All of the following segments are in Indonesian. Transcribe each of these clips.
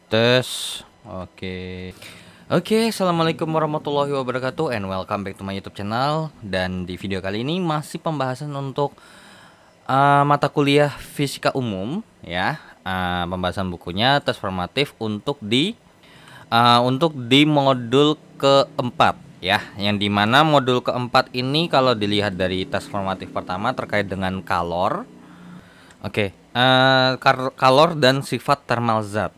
Tes. Oke, assalamualaikum warahmatullahi wabarakatuh and welcome back to my YouTube channel. Dan di video kali ini masih pembahasan untuk mata kuliah fisika umum ya. Pembahasan bukunya tes formatif untuk di modul keempat ya. Yang dimana modul keempat ini kalau dilihat dari tes formatif pertama terkait dengan kalor. Kalor dan sifat thermal zat.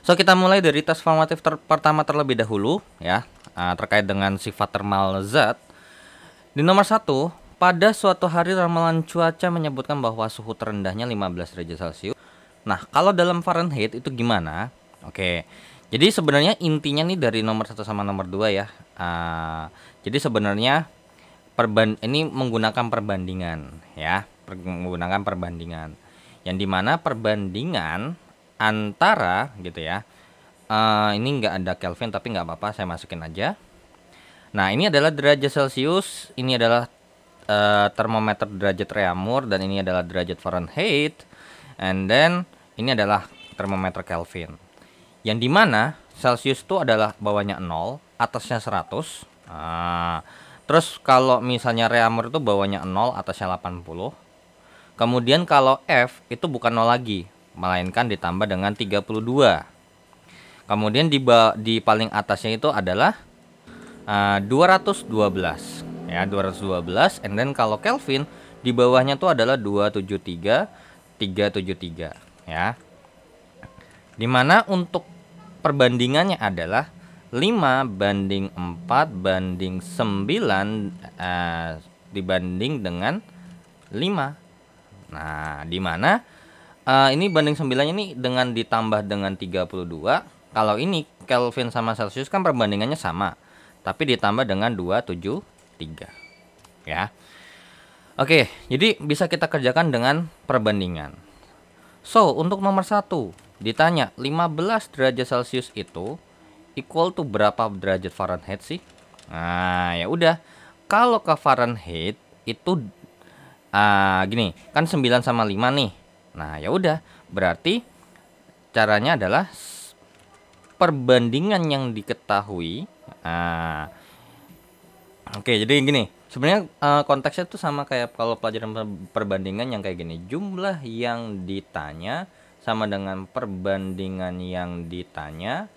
So kita mulai dari tes formatif pertama terlebih dahulu ya, terkait dengan sifat thermal zat. Di nomor 1, pada suatu hari ramalan cuaca menyebutkan bahwa suhu terendahnya 15 derajat Celcius. Nah, kalau dalam Fahrenheit itu gimana? Jadi sebenarnya intinya nih dari nomor 1 sama nomor 2 ya. Jadi sebenarnya ini menggunakan perbandingan ya, menggunakan perbandingan. Yang dimana perbandingan antara gitu ya, ini nggak ada Kelvin tapi nggak apa-apa, saya masukin aja. Nah, ini adalah derajat Celcius, ini adalah termometer derajat Reaumur, dan ini adalah derajat Fahrenheit, and then ini adalah termometer Kelvin. Yang dimana Celcius itu adalah bawahnya 0, atasnya 100. Terus kalau misalnya Reaumur itu bawahnya 0, atasnya 80. Kemudian kalau F itu bukan 0 lagi, melainkan ditambah dengan 32. Kemudian di paling atasnya itu adalah 212 ya, 212. And then kalau Kelvin di bawahnya itu adalah 273 373 ya. Dimana untuk perbandingannya adalah 5 banding 4 banding 9 dibanding dengan 5. Nah, dimana ini banding 9-nya ini dengan ditambah dengan 32. Kalau ini Kelvin sama Celcius kan perbandingannya sama, tapi ditambah dengan 273 ya. Jadi bisa kita kerjakan dengan perbandingan. So, untuk nomor 1 ditanya 15 derajat Celcius itu equal to berapa derajat Fahrenheit sih? Nah, ya udah. Kalau ke Fahrenheit itu gini, kan 9 sama 5 nih. Nah, ya udah, berarti caranya adalah perbandingan yang diketahui. Jadi gini, sebenarnya konteksnya tuh sama kayak kalau pelajaran perbandingan yang kayak gini. Jumlah yang ditanya sama dengan perbandingan yang ditanya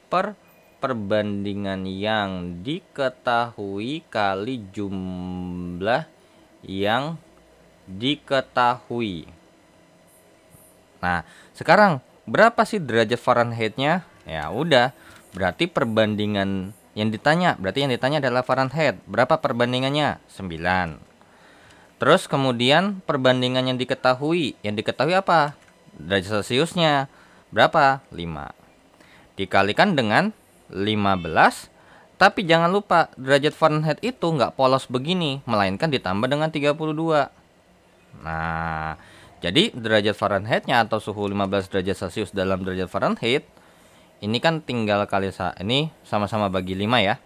per perbandingan yang diketahui kali jumlah yang diketahui. Nah, sekarang berapa sih derajat Fahrenheit-nya? Ya udah, berarti perbandingan yang ditanya, adalah Fahrenheit. Berapa perbandingannya? 9. Terus kemudian perbandingan yang diketahui apa? Derajat Celciusnya berapa? 5. Dikalikan dengan 15. Tapi jangan lupa derajat Fahrenheit itu nggak polos begini, melainkan ditambah dengan 32. Nah, jadi derajat Fahrenheit-nya atau suhu 15 derajat Celcius dalam derajat Fahrenheit ini kan tinggal kali ini sama-sama bagi 5 ya.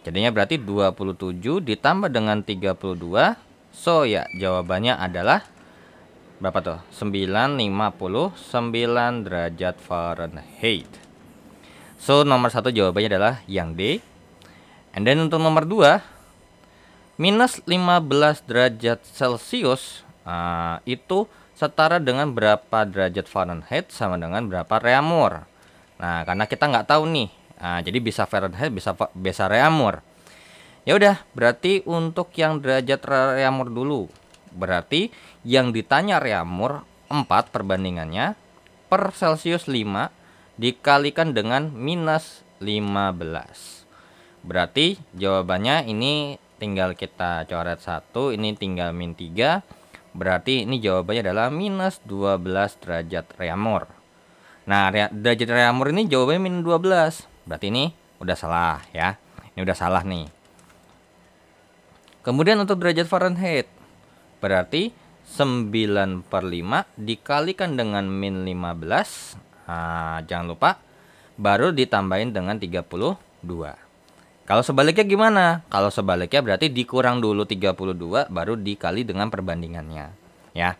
Jadinya berarti 27 ditambah dengan 32. So ya, jawabannya adalah berapa tuh? 959 derajat Fahrenheit. So nomor 1 jawabannya adalah yang D. And then untuk nomor 2, minus 15 derajat Celcius itu setara dengan berapa derajat Fahrenheit sama dengan berapa Reaumur. Nah, karena kita nggak tahu nih, jadi bisa Fahrenheit bisa Reaumur. Ya udah, berarti untuk yang derajat Reaumur dulu. Berarti yang ditanya Reaumur 4 perbandingannya per Celcius 5 dikalikan dengan minus 15. Berarti jawabannya ini tinggal kita coret 1, ini tinggal min 3. Berarti ini jawabannya adalah minus 12 derajat Reaumur. Nah, derajat Reaumur ini jawabannya minus 12. Berarti ini udah salah ya. Ini udah salah nih. Kemudian untuk derajat Fahrenheit, berarti 9/5 dikalikan dengan min 15. Jangan lupa, baru ditambahin dengan 32. Kalau sebaliknya gimana? Kalau sebaliknya berarti dikurang dulu 32 baru dikali dengan perbandingannya ya.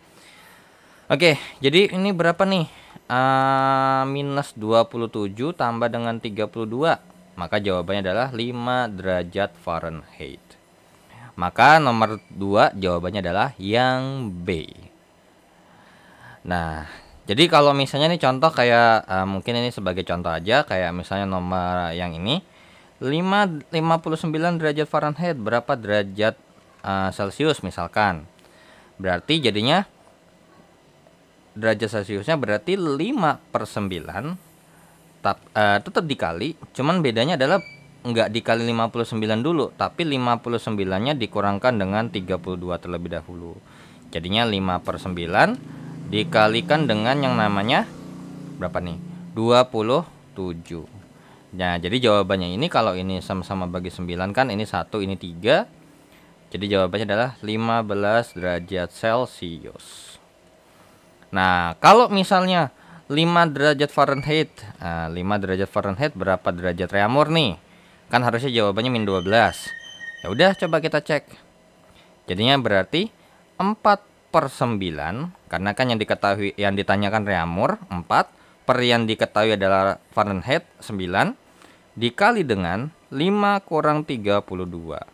Jadi ini berapa nih? minus 27 tambah dengan 32? Maka jawabannya adalah 5 derajat Fahrenheit. Maka nomor 2 jawabannya adalah yang B. Nah, jadi kalau misalnya nih contoh kayak mungkin ini sebagai contoh aja, kayak misalnya nomor yang ini 59 derajat Fahrenheit berapa derajat Celcius misalkan. Berarti jadinya derajat Celciusnya berarti 5/9 tetap dikali, cuman bedanya adalah nggak dikali 59 dulu, tapi 59-nya dikurangkan dengan 32 terlebih dahulu. Jadinya 5/9 dikalikan dengan yang namanya berapa nih? 27. Nah, jadi jawabannya ini kalau ini sama-sama bagi 9 kan, ini 1, ini 3. Jadi jawabannya adalah 15 derajat Celcius. Nah, kalau misalnya 5 derajat Fahrenheit. 5 derajat Fahrenheit berapa derajat Reaumur nih? Kan harusnya jawabannya min 12. Ya udah, coba kita cek. Jadinya berarti 4/9, karena kan yang diketahui, yang ditanyakan Reaumur 4, per yang diketahui adalah Fahrenheit 9, dikali dengan 5 kurang 32.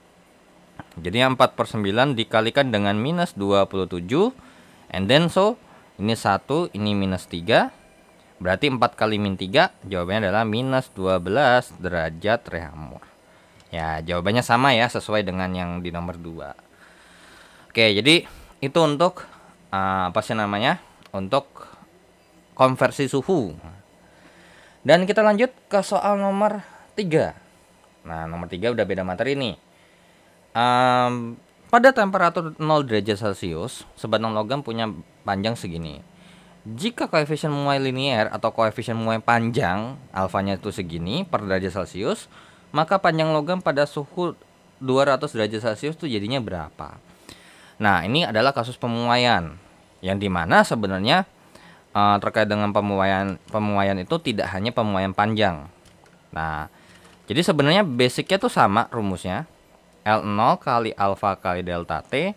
Jadinya 4/9 dikalikan dengan minus 27, and then so ini 1, ini minus 3. Berarti 4 kali min 3, jawabannya adalah minus 12 derajat Reaumur. Ya, jawabannya sama ya, sesuai dengan yang di nomor 2. Oke, jadi itu untuk apa sih namanya? Untuk konversi suhu. Dan kita lanjut ke soal nomor 3. Nah, nomor 3 udah beda materi nih. Pada temperatur 0 derajat Celcius, sebatang logam punya panjang segini. Jika koefisien memuai linier atau koefisien memuai panjang alfanya itu segini per derajat Celcius, maka panjang logam pada suhu 200 derajat Celcius itu jadinya berapa? Nah, ini adalah kasus pemuaian, yang dimana sebenarnya terkait dengan pemuaian itu tidak hanya pemuaian panjang. Nah, jadi sebenarnya basicnya tuh sama rumusnya, L0 kali alfa kali delta T.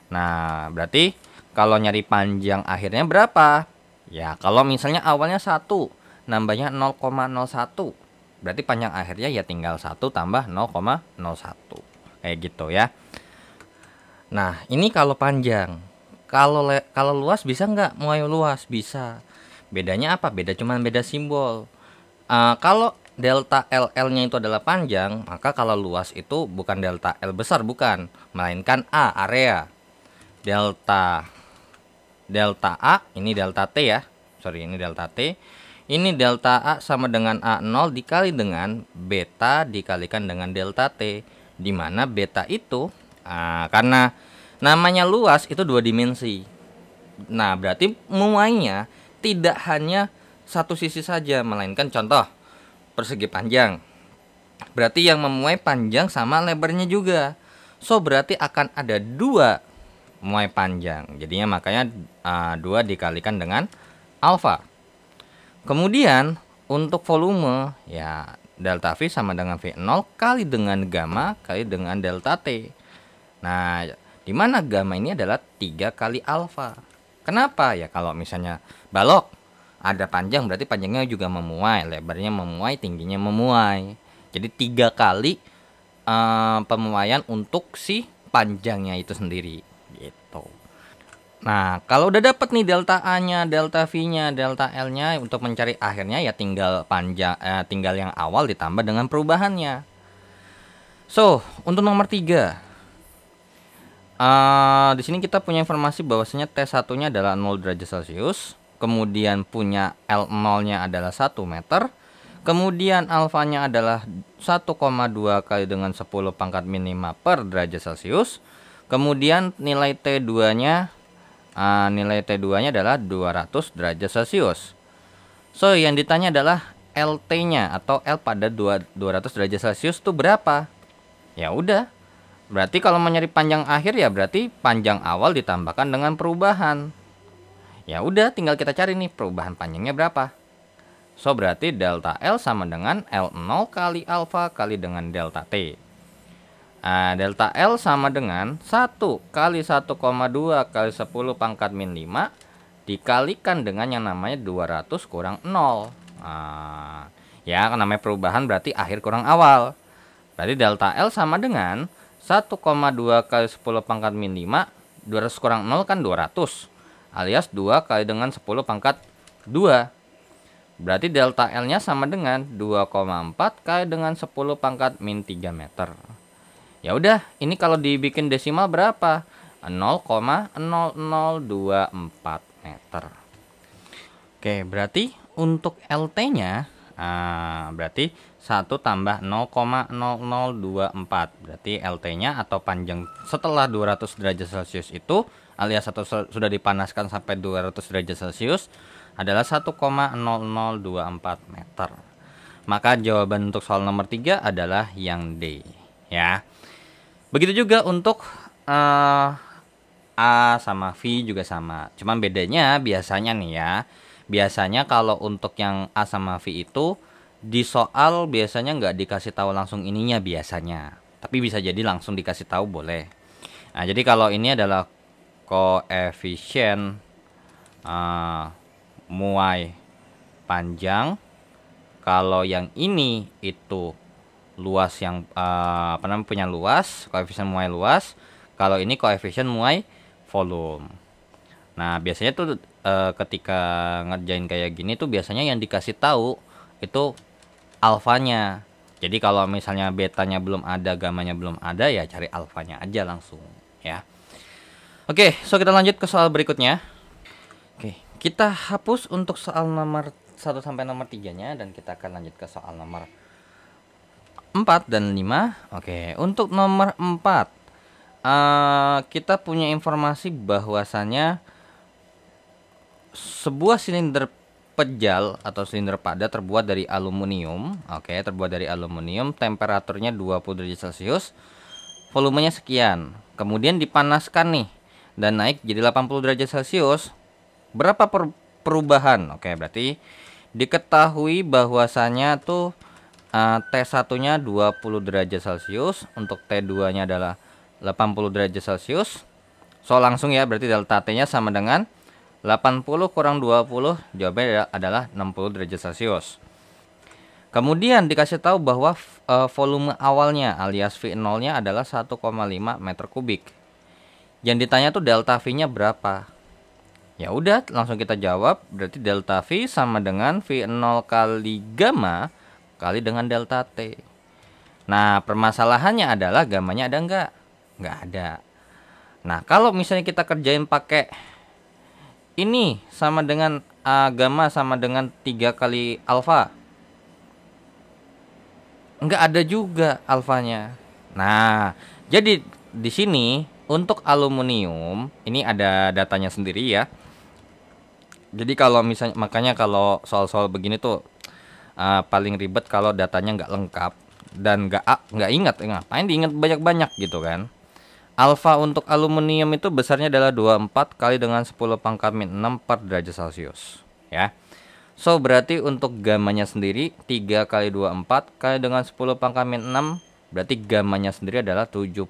Nah, berarti kalau nyari panjang akhirnya berapa? Ya, kalau misalnya awalnya 1, nambahnya 0,01. Berarti panjang akhirnya ya tinggal 1 tambah 0,01. Kayak gitu ya. Nah, ini kalau panjang. Kalau luas bisa nggak muai luas? Bisa. Bedanya apa? Cuman beda simbol. Kalau delta LL-nya itu adalah panjang, maka kalau luas itu bukan delta L besar, bukan, melainkan A, area. Delta A, ini delta T ya. Sorry, ini delta T. Ini delta A sama dengan A0 dikali dengan beta dikalikan dengan delta T. Dimana beta itu, karena namanya luas itu 2 dimensi. Nah, berarti memuainya tidak hanya satu sisi saja, melainkan contoh persegi panjang. Berarti yang memuai panjang sama lebarnya juga. So, berarti akan ada 2 muai panjang. Jadinya makanya 2 dikalikan dengan alfa. Kemudian untuk volume ya delta V sama dengan V0 kali dengan gamma kali dengan delta T. Nah, di mana gamma ini adalah 3 kali alfa. Kenapa? Ya kalau misalnya balok ada panjang berarti panjangnya juga memuai, lebarnya memuai, tingginya memuai. Jadi 3 kali pemuaian untuk si panjangnya itu sendiri gitu. Nah, kalau udah dapet nih delta A-nya, delta V-nya, delta L-nya, untuk mencari akhirnya ya tinggal tinggal yang awal ditambah dengan perubahannya. So, untuk nomor 3. Di sini kita punya informasi bahwasanya T1-nya adalah 0 derajat Celcius, kemudian punya L0-nya adalah 1 meter, kemudian alfanya adalah 1,2 kali dengan 10 pangkat min 5 per derajat Celcius, kemudian nilai T2-nya adalah 200 derajat Celcius. So, yang ditanya adalah LT-nya atau L pada 200 derajat Celcius itu berapa? Ya udah. Berarti kalau mau nyari panjang akhir ya berarti panjang awal ditambahkan dengan perubahan. Ya udah, tinggal kita cari nih perubahan panjangnya berapa. So, berarti delta L sama dengan L0 kali alfa kali dengan delta T. Delta L sama dengan 1 kali 1,2 kali 10 pangkat min 5 dikalikan dengan yang namanya 200 kurang 0. Nah, ya namanya perubahan berarti akhir kurang awal. Berarti delta L sama dengan 1,2 kali 10 pangkat min 5, 200 kurang 0 kan 200, alias 2 kali dengan 10 pangkat 2. Berarti delta L-nya sama dengan 2,4 kali dengan 10 pangkat min 3 meter. Ya udah, ini kalau dibikin desimal berapa? 0,0024 meter. Oke, berarti untuk LT-nya berarti 1 tambah 0,0024. Berarti LT-nya atau panjang setelah 200 derajat Celcius itu alias atau sudah dipanaskan sampai 200 derajat Celcius adalah 1,0024 meter. Maka jawaban untuk soal nomor 3 adalah yang D, ya. Begitu juga untuk A sama V juga sama. Cuman bedanya biasanya nih ya. Biasanya kalau untuk yang A sama V itu di soal biasanya nggak dikasih tahu langsung ininya biasanya. Tapi bisa jadi langsung dikasih tahu boleh. Nah, jadi kalau ini adalah koefisien muai panjang, kalau yang ini itu luas yang punya luas, koefisien muai luas, kalau ini koefisien muai volume. Nah, biasanya tuh ketika ngerjain kayak gini tuh biasanya yang dikasih tahu itu alfanya. Jadi kalau misalnya betanya belum ada, gamanya belum ada, ya cari alfanya aja langsung, ya. Oke, so kita lanjut ke soal berikutnya. Oke, kita hapus untuk soal nomor 1 sampai nomor 3-nya dan kita akan lanjut ke soal nomor 4 dan 5. Oke, untuk nomor 4 kita punya informasi bahwasannya sebuah silinder pejal atau silinder padat terbuat dari aluminium. Oke, terbuat dari aluminium, temperaturnya 20 derajat Celcius, volumenya sekian. Kemudian dipanaskan nih dan naik jadi 80 derajat Celcius. Berapa perubahan? Oke, berarti diketahui bahwasanya tuh T1-nya 20 derajat Celcius, untuk T2-nya adalah 80 derajat Celcius. So langsung ya, berarti delta T-nya sama dengan 80 kurang 20, jawabannya adalah 60 derajat Celcius. Kemudian dikasih tahu bahwa volume awalnya alias V0-nya adalah 1,5 meter kubik. Yang ditanya tuh delta V-nya berapa? Ya udah, langsung kita jawab. Berarti delta V sama dengan V0 kali gamma kali dengan delta T. Nah, permasalahannya adalah gamanya ada nggak? Nggak ada. Nah, kalau misalnya kita kerjain pakai ini sama dengan gamma sama dengan 3 kali alfa, nggak ada juga alfanya. Nah, jadi di sini untuk aluminium ini ada datanya sendiri ya. Jadi kalau misalnya, makanya kalau soal-soal begini tuh paling ribet kalau datanya nggak lengkap dan nggak ingat, ngapain diingat banyak-banyak gitu kan. Alfa untuk aluminium itu besarnya adalah 24 kali dengan 10 pangkat min 6 per derajat Celcius, ya. So berarti untuk gamanya sendiri 3 kali 24 kali dengan 10 pangkat min 6, berarti gamanya sendiri adalah 72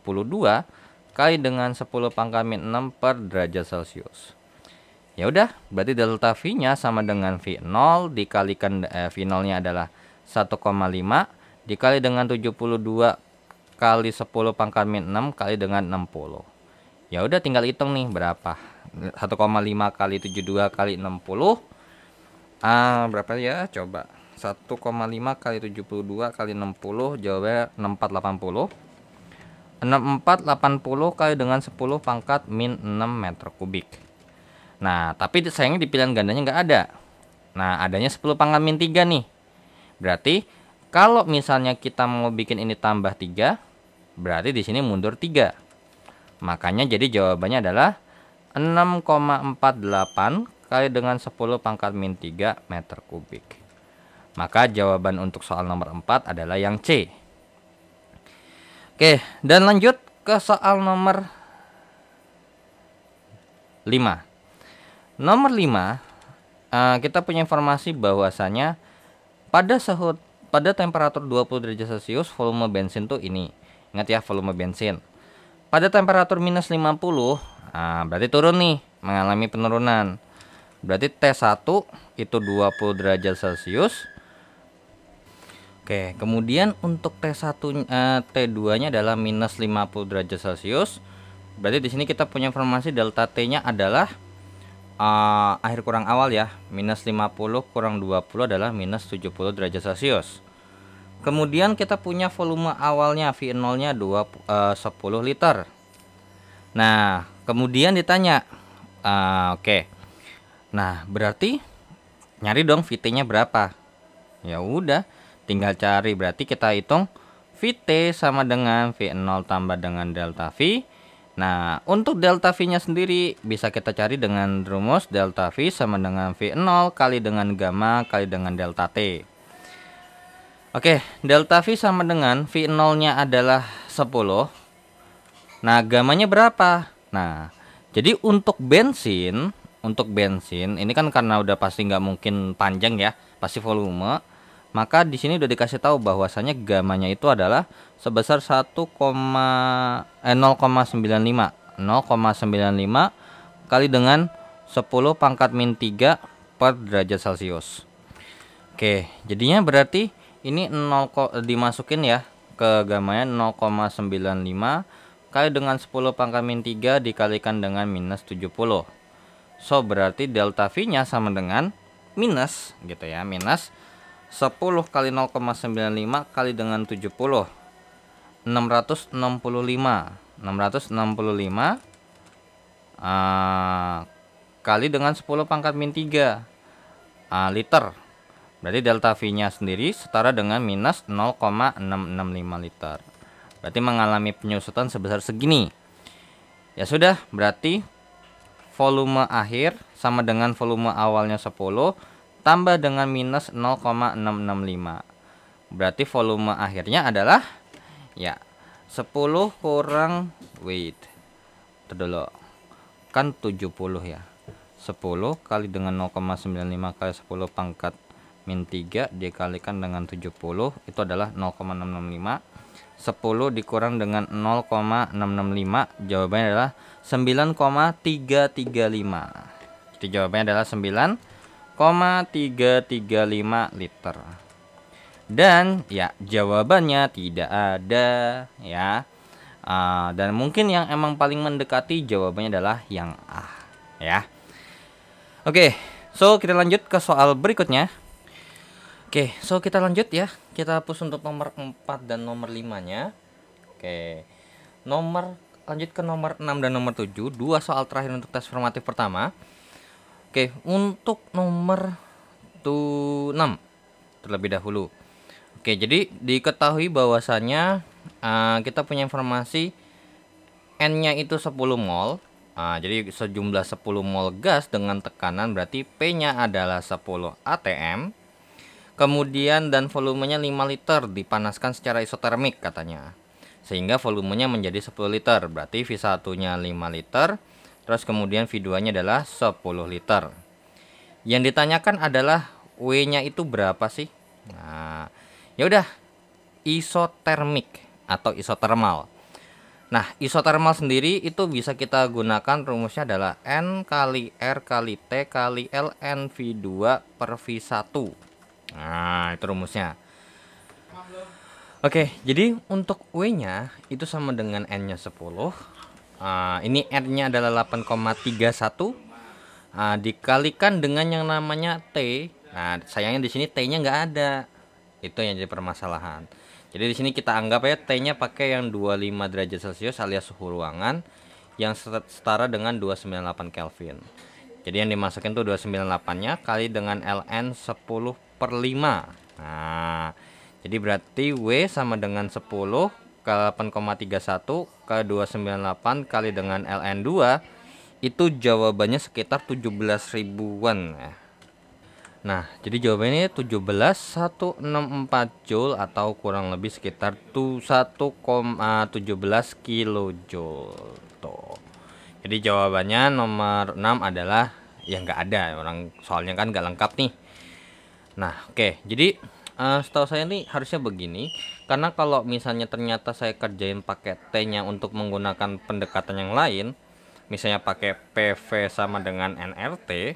kali dengan 10 pangkat min 6 per derajat Celcius. Ya udah, berarti delta V-nya sama dengan V0 dikalikan V0-nya adalah 1,5 dikali dengan 72 kali 10 pangkat min 6 kali dengan 60. Ya udah, tinggal hitung nih berapa. 1,5 kali 72 kali 60. Berapa ya? Coba. 1,5 kali 72 kali 60, jawabannya 6480. 6480 kali dengan 10 pangkat min 6 meter kubik. Nah, tapi sayangnya di pilihan gandanya nggak ada. Nah, adanya 10 pangkat min 3 nih. Berarti kalau misalnya kita mau bikin ini tambah 3, berarti di sini mundur 3. Makanya jadi jawabannya adalah 6,48 kali dengan 10 pangkat min 3 meter kubik. Maka jawaban untuk soal nomor 4 adalah yang C. Oke, dan lanjut ke soal nomor 5. Nomor 5, kita punya informasi bahwasanya pada temperatur 20 derajat Celcius volume bensin tuh ini. Ingat ya, volume bensin. Pada temperatur minus 50, berarti turun nih, mengalami penurunan. Berarti T1 itu 20 derajat Celcius. Oke, kemudian untuk T2-nya adalah minus 50 derajat Celcius. Berarti di sini kita punya informasi delta T-nya adalah akhir kurang awal ya. Minus 50 kurang 20 adalah minus 70 derajat Celcius. Kemudian kita punya volume awalnya V0-nya 10 liter. Nah, kemudian ditanya, oke. Nah, berarti nyari dong VT-nya berapa? Ya udah, tinggal cari. Berarti kita hitung VT sama dengan V0 tambah dengan delta V. Nah, untuk delta V-nya sendiri bisa kita cari dengan rumus delta V sama dengan V0 kali dengan gamma kali dengan delta T. Oke, delta V sama dengan V0-nya adalah 10. Nah, gamanya berapa? Nah, jadi untuk bensin ini kan karena udah pasti nggak mungkin panjang ya, pasti volume. Maka di sini udah dikasih tahu bahwasanya gamanya itu adalah sebesar 0,95 kali dengan 10 pangkat min 3 per derajat Celcius. Oke, jadinya berarti ini dimasukin ya ke gamanya 0,95 kali dengan 10 pangkat min 3 dikalikan dengan minus 70. So berarti delta V-nya sama dengan minus gitu ya, minus 10 kali 0,95 kali dengan 70. 665 kali dengan 10 pangkat min 3 liter. Berarti delta V-nya sendiri setara dengan minus 0,665 liter. Berarti mengalami penyusutan sebesar segini. Ya sudah, berarti volume akhir sama dengan volume awalnya 10 tambah dengan minus 0,665. Berarti volume akhirnya adalah ya 10 kurang wait. Itu dulu. Kan 70 ya. 10 kali dengan 0,95 kali 10 pangkat min 3 dikalikan dengan 70 itu adalah 0,665. 10 dikurang dengan 0,665 jawabannya adalah 9,335. Jadi jawabannya adalah 9,335 liter. Dan ya jawabannya tidak ada ya. Dan mungkin yang emang paling mendekati jawabannya adalah yang A ya. Oke, so kita lanjut ke soal berikutnya. Oke, so kita lanjut ya. Kita hapus untuk nomor 4 dan nomor 5-nya. Oke. Lanjut ke nomor 6 dan nomor 7, dua soal terakhir untuk tes formatif pertama. Oke, untuk nomor 6 terlebih dahulu. Oke, jadi diketahui bahwasanya kita punya informasi N-nya itu 10 mol. Jadi sejumlah 10 mol gas dengan tekanan berarti P-nya adalah 10 atm. Kemudian dan volumenya 5 liter dipanaskan secara isotermik katanya. Sehingga volumenya menjadi 10 liter. Berarti V1-nya 5 liter. Terus kemudian V2-nya adalah 10 liter. Yang ditanyakan adalah W-nya itu berapa sih? Nah, ya udah isotermik atau isotermal. Nah, isotermal sendiri itu bisa kita gunakan rumusnya adalah N kali R kali T kali ln V2 per V1. Nah, itu rumusnya. Oke, jadi untuk W-nya itu sama dengan N-nya 10. Ini R-nya adalah 8,31. Dikalikan dengan yang namanya T. Nah, sayangnya di sini T-nya nggak ada. Itu yang jadi permasalahan. Jadi di sini kita anggap ya T-nya pakai yang 25 derajat Celcius alias suhu ruangan yang setara dengan 298 Kelvin. Jadi yang dimasukin tuh 298-nya kali dengan ln 10/5. Nah, jadi berarti W sama dengan 10 ke 8,31 ke 298 kali dengan ln 2 itu jawabannya sekitar 17 ribuan ya. Nah, jadi jawabannya 17,164 Joule atau kurang lebih sekitar 1,17 kilojoule tuh. Jadi jawabannya nomor 6 adalah ya nggak ada, orang soalnya kan nggak lengkap nih. Nah, oke. Jadi setahu saya nih harusnya begini, karena kalau misalnya ternyata saya kerjain pakai T-nya untuk menggunakan pendekatan yang lain, misalnya pakai PV sama dengan nRT,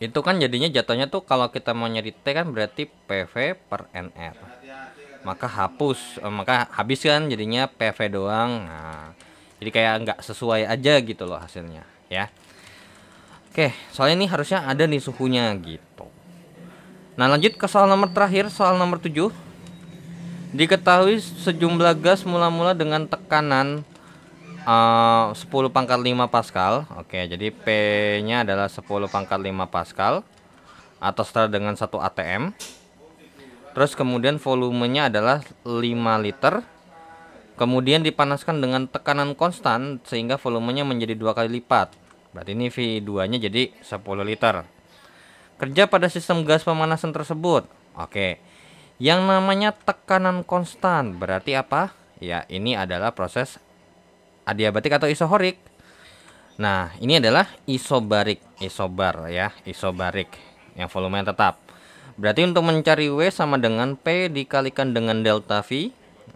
Itu kan jadinya jatuhnya tuh kalau kita mau nyari T kan berarti PV per NR. Maka maka habis kan jadinya PV doang. Nah, jadi kayak nggak sesuai aja gitu loh hasilnya ya. Oke, soalnya ini harusnya ada nih suhunya gitu. Nah, lanjut ke soal nomor terakhir, soal nomor 7. Diketahui sejumlah gas mula-mula dengan tekanan 10 pangkat 5 Pascal. Oke, jadi P-nya adalah 10 pangkat 5 Pascal atau setara dengan 1 atm. Terus kemudian volumenya adalah 5 liter. Kemudian dipanaskan dengan tekanan konstan sehingga volumenya menjadi 2 kali lipat. Berarti ini V2-nya jadi 10 liter. Kerja pada sistem gas pemanasan tersebut. Oke. Yang namanya tekanan konstan berarti apa? Ya, ini adalah proses adiabatik atau isohorik. Nah, ini adalah isobarik, isobarik yang volumenya tetap. Berarti untuk mencari W sama dengan P dikalikan dengan delta V.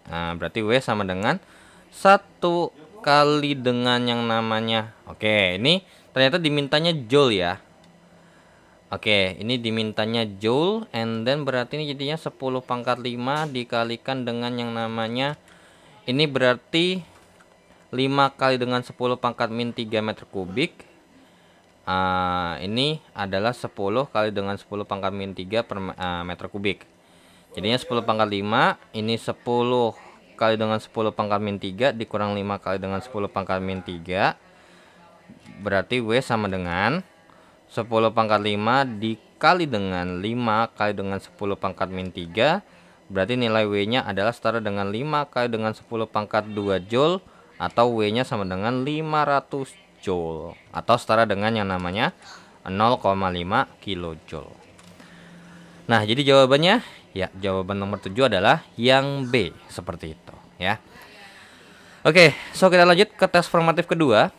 Nah, berarti W sama dengan 1 kali dengan yang namanya. Oke, ini ternyata dimintanya joule ya. Oke, ini dimintanya joule and then berarti ini jadinya 10 pangkat 5 dikalikan dengan yang namanya, ini berarti 5 kali dengan 10 pangkat min 3 meter kubik. Ini adalah 10 kali dengan 10 pangkat min 3 per meter kubik. Jadinya 10 pangkat 5, ini 10 kali dengan 10 pangkat min 3 dikurang 5 kali dengan 10 pangkat min 3. Berarti W sama dengan 10 pangkat 5 dikali dengan 5 kali dengan 10 pangkat min 3. Berarti nilai W-nya adalah setara dengan 5 kali dengan 10 pangkat 2 joule, atau W-nya sama dengan 500 joule, atau setara dengan yang namanya 0,5 kilojoule. Nah, jadi jawabannya ya, jawaban nomor 7 adalah yang B, seperti itu ya. Oke, so kita lanjut ke tes formatif kedua.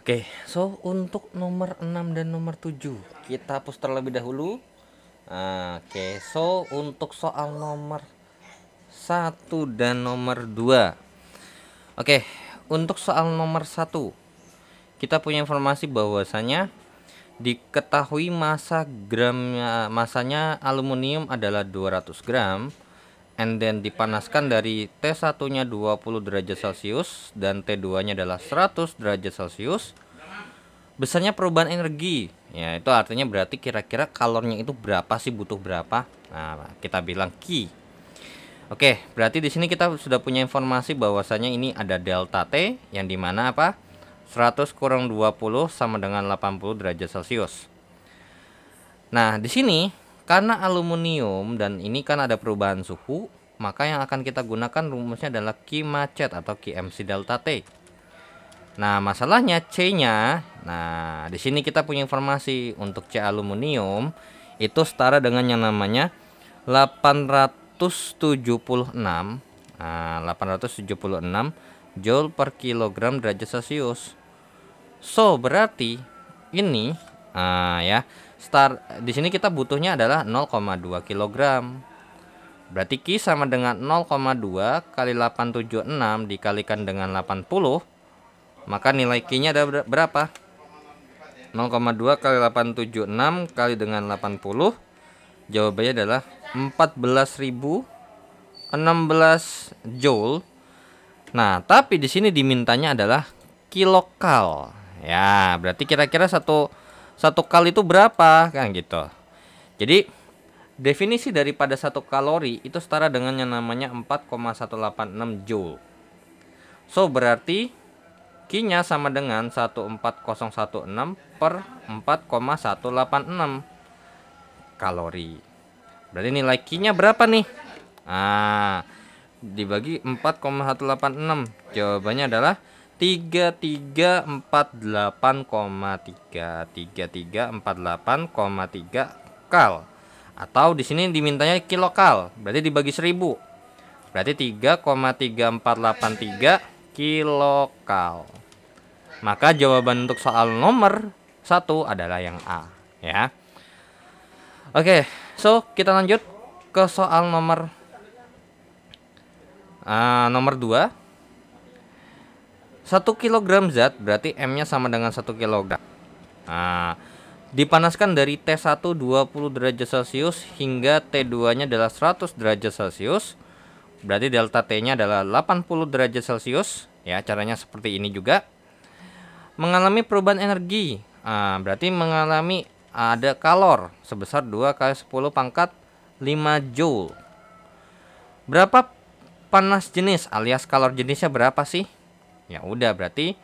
Oke, so untuk nomor 6 dan nomor 7 kita hapus terlebih dahulu. Oke, so untuk soal nomor 1 dan nomor 2. Oke, untuk soal nomor 1 kita punya informasi bahwasanya diketahui masanya aluminium adalah 200 gram and then dipanaskan dari T1 nya 20 derajat Celcius dan T2 nya adalah 100 derajat Celcius. Besarnya perubahan energi, ya itu artinya berarti kira-kira kalornya itu berapa sih, butuh berapa. Nah, kita bilang Q. Oke, berarti di sini kita sudah punya informasi bahwasanya ini ada delta T yang dimana apa? 100 kurang 20 sama dengan 80 derajat Celcius. Nah, di sini karena aluminium dan ini kan ada perubahan suhu, maka yang akan kita gunakan rumusnya adalah Q macet atau QMC delta T. Nah, masalahnya C-nya, nah di sini kita punya informasi untuk C aluminium itu setara dengan yang namanya 876 joule per kilogram derajat Celcius. So berarti ini di sini kita butuhnya adalah 0,2 kilogram. Berarti Q sama dengan 0,2 kali 876 dikalikan dengan 80. Maka nilai Q-nya ada berapa? 0,2 kali 876 kali dengan 80. Jawabannya adalah 14.016 joule. Nah, tapi di sini dimintanya adalah kilokal. Ya, berarti kira-kira satu kali itu berapa kan gitu. Jadi definisi daripada 1 kalori itu setara dengan yang namanya 4,186 joule. So berarti Q-nya sama dengan 14016 per 4,186 kalori. Berarti nilai Q-nya berapa nih? Dibagi 4,186. Jawabannya adalah 3348,3 kal. Atau di sini dimintanya kilokal. Berarti dibagi 1000. Berarti 3,3483 kilokal. Maka jawaban untuk soal nomor 1 adalah yang A ya. Oke, so kita lanjut ke soal nomor 2. 1 kg zat berarti M-nya sama dengan 1 kg. Nah, dipanaskan dari T1 20 derajat Celcius hingga T2-nya adalah 100 derajat Celcius. Berarti delta T-nya adalah 80 derajat Celcius. Ya, caranya seperti ini juga. Mengalami perubahan energi. Berarti mengalami ada kalor sebesar 2 kali 10 pangkat 5 Joule. Berapa panas jenis alias kalor jenisnya berapa sih? Ya udah, berarti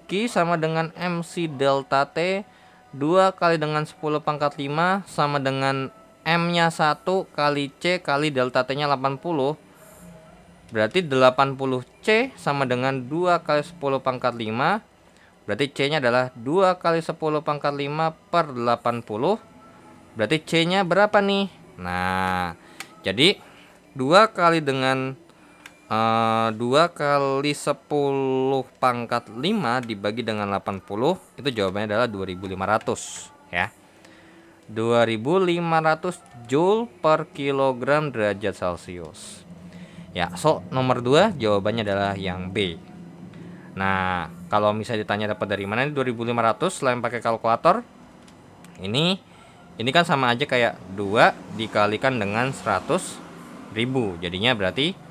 Q sama dengan MC delta T 2 kali dengan 10 pangkat 5 sama dengan M-nya 1 kali C kali delta T-nya 80. Berarti 80C sama dengan 2 kali 10 pangkat 5. Berarti C-nya adalah 2 kali 10 pangkat 5 per 80. Berarti C-nya berapa nih? Nah, jadi 2 kali dengan 2 kali 10 pangkat 5 dibagi dengan 80, itu jawabannya adalah 2500 ya. 2500 Joule per kilogram derajat Celcius. Ya, so nomor 2 jawabannya adalah yang B. Nah, kalau misalnya ditanya dapat dari mana ini 2500 selain pakai kalkulator, ini kan sama aja kayak 2 dikalikan dengan 100.000. Jadinya berarti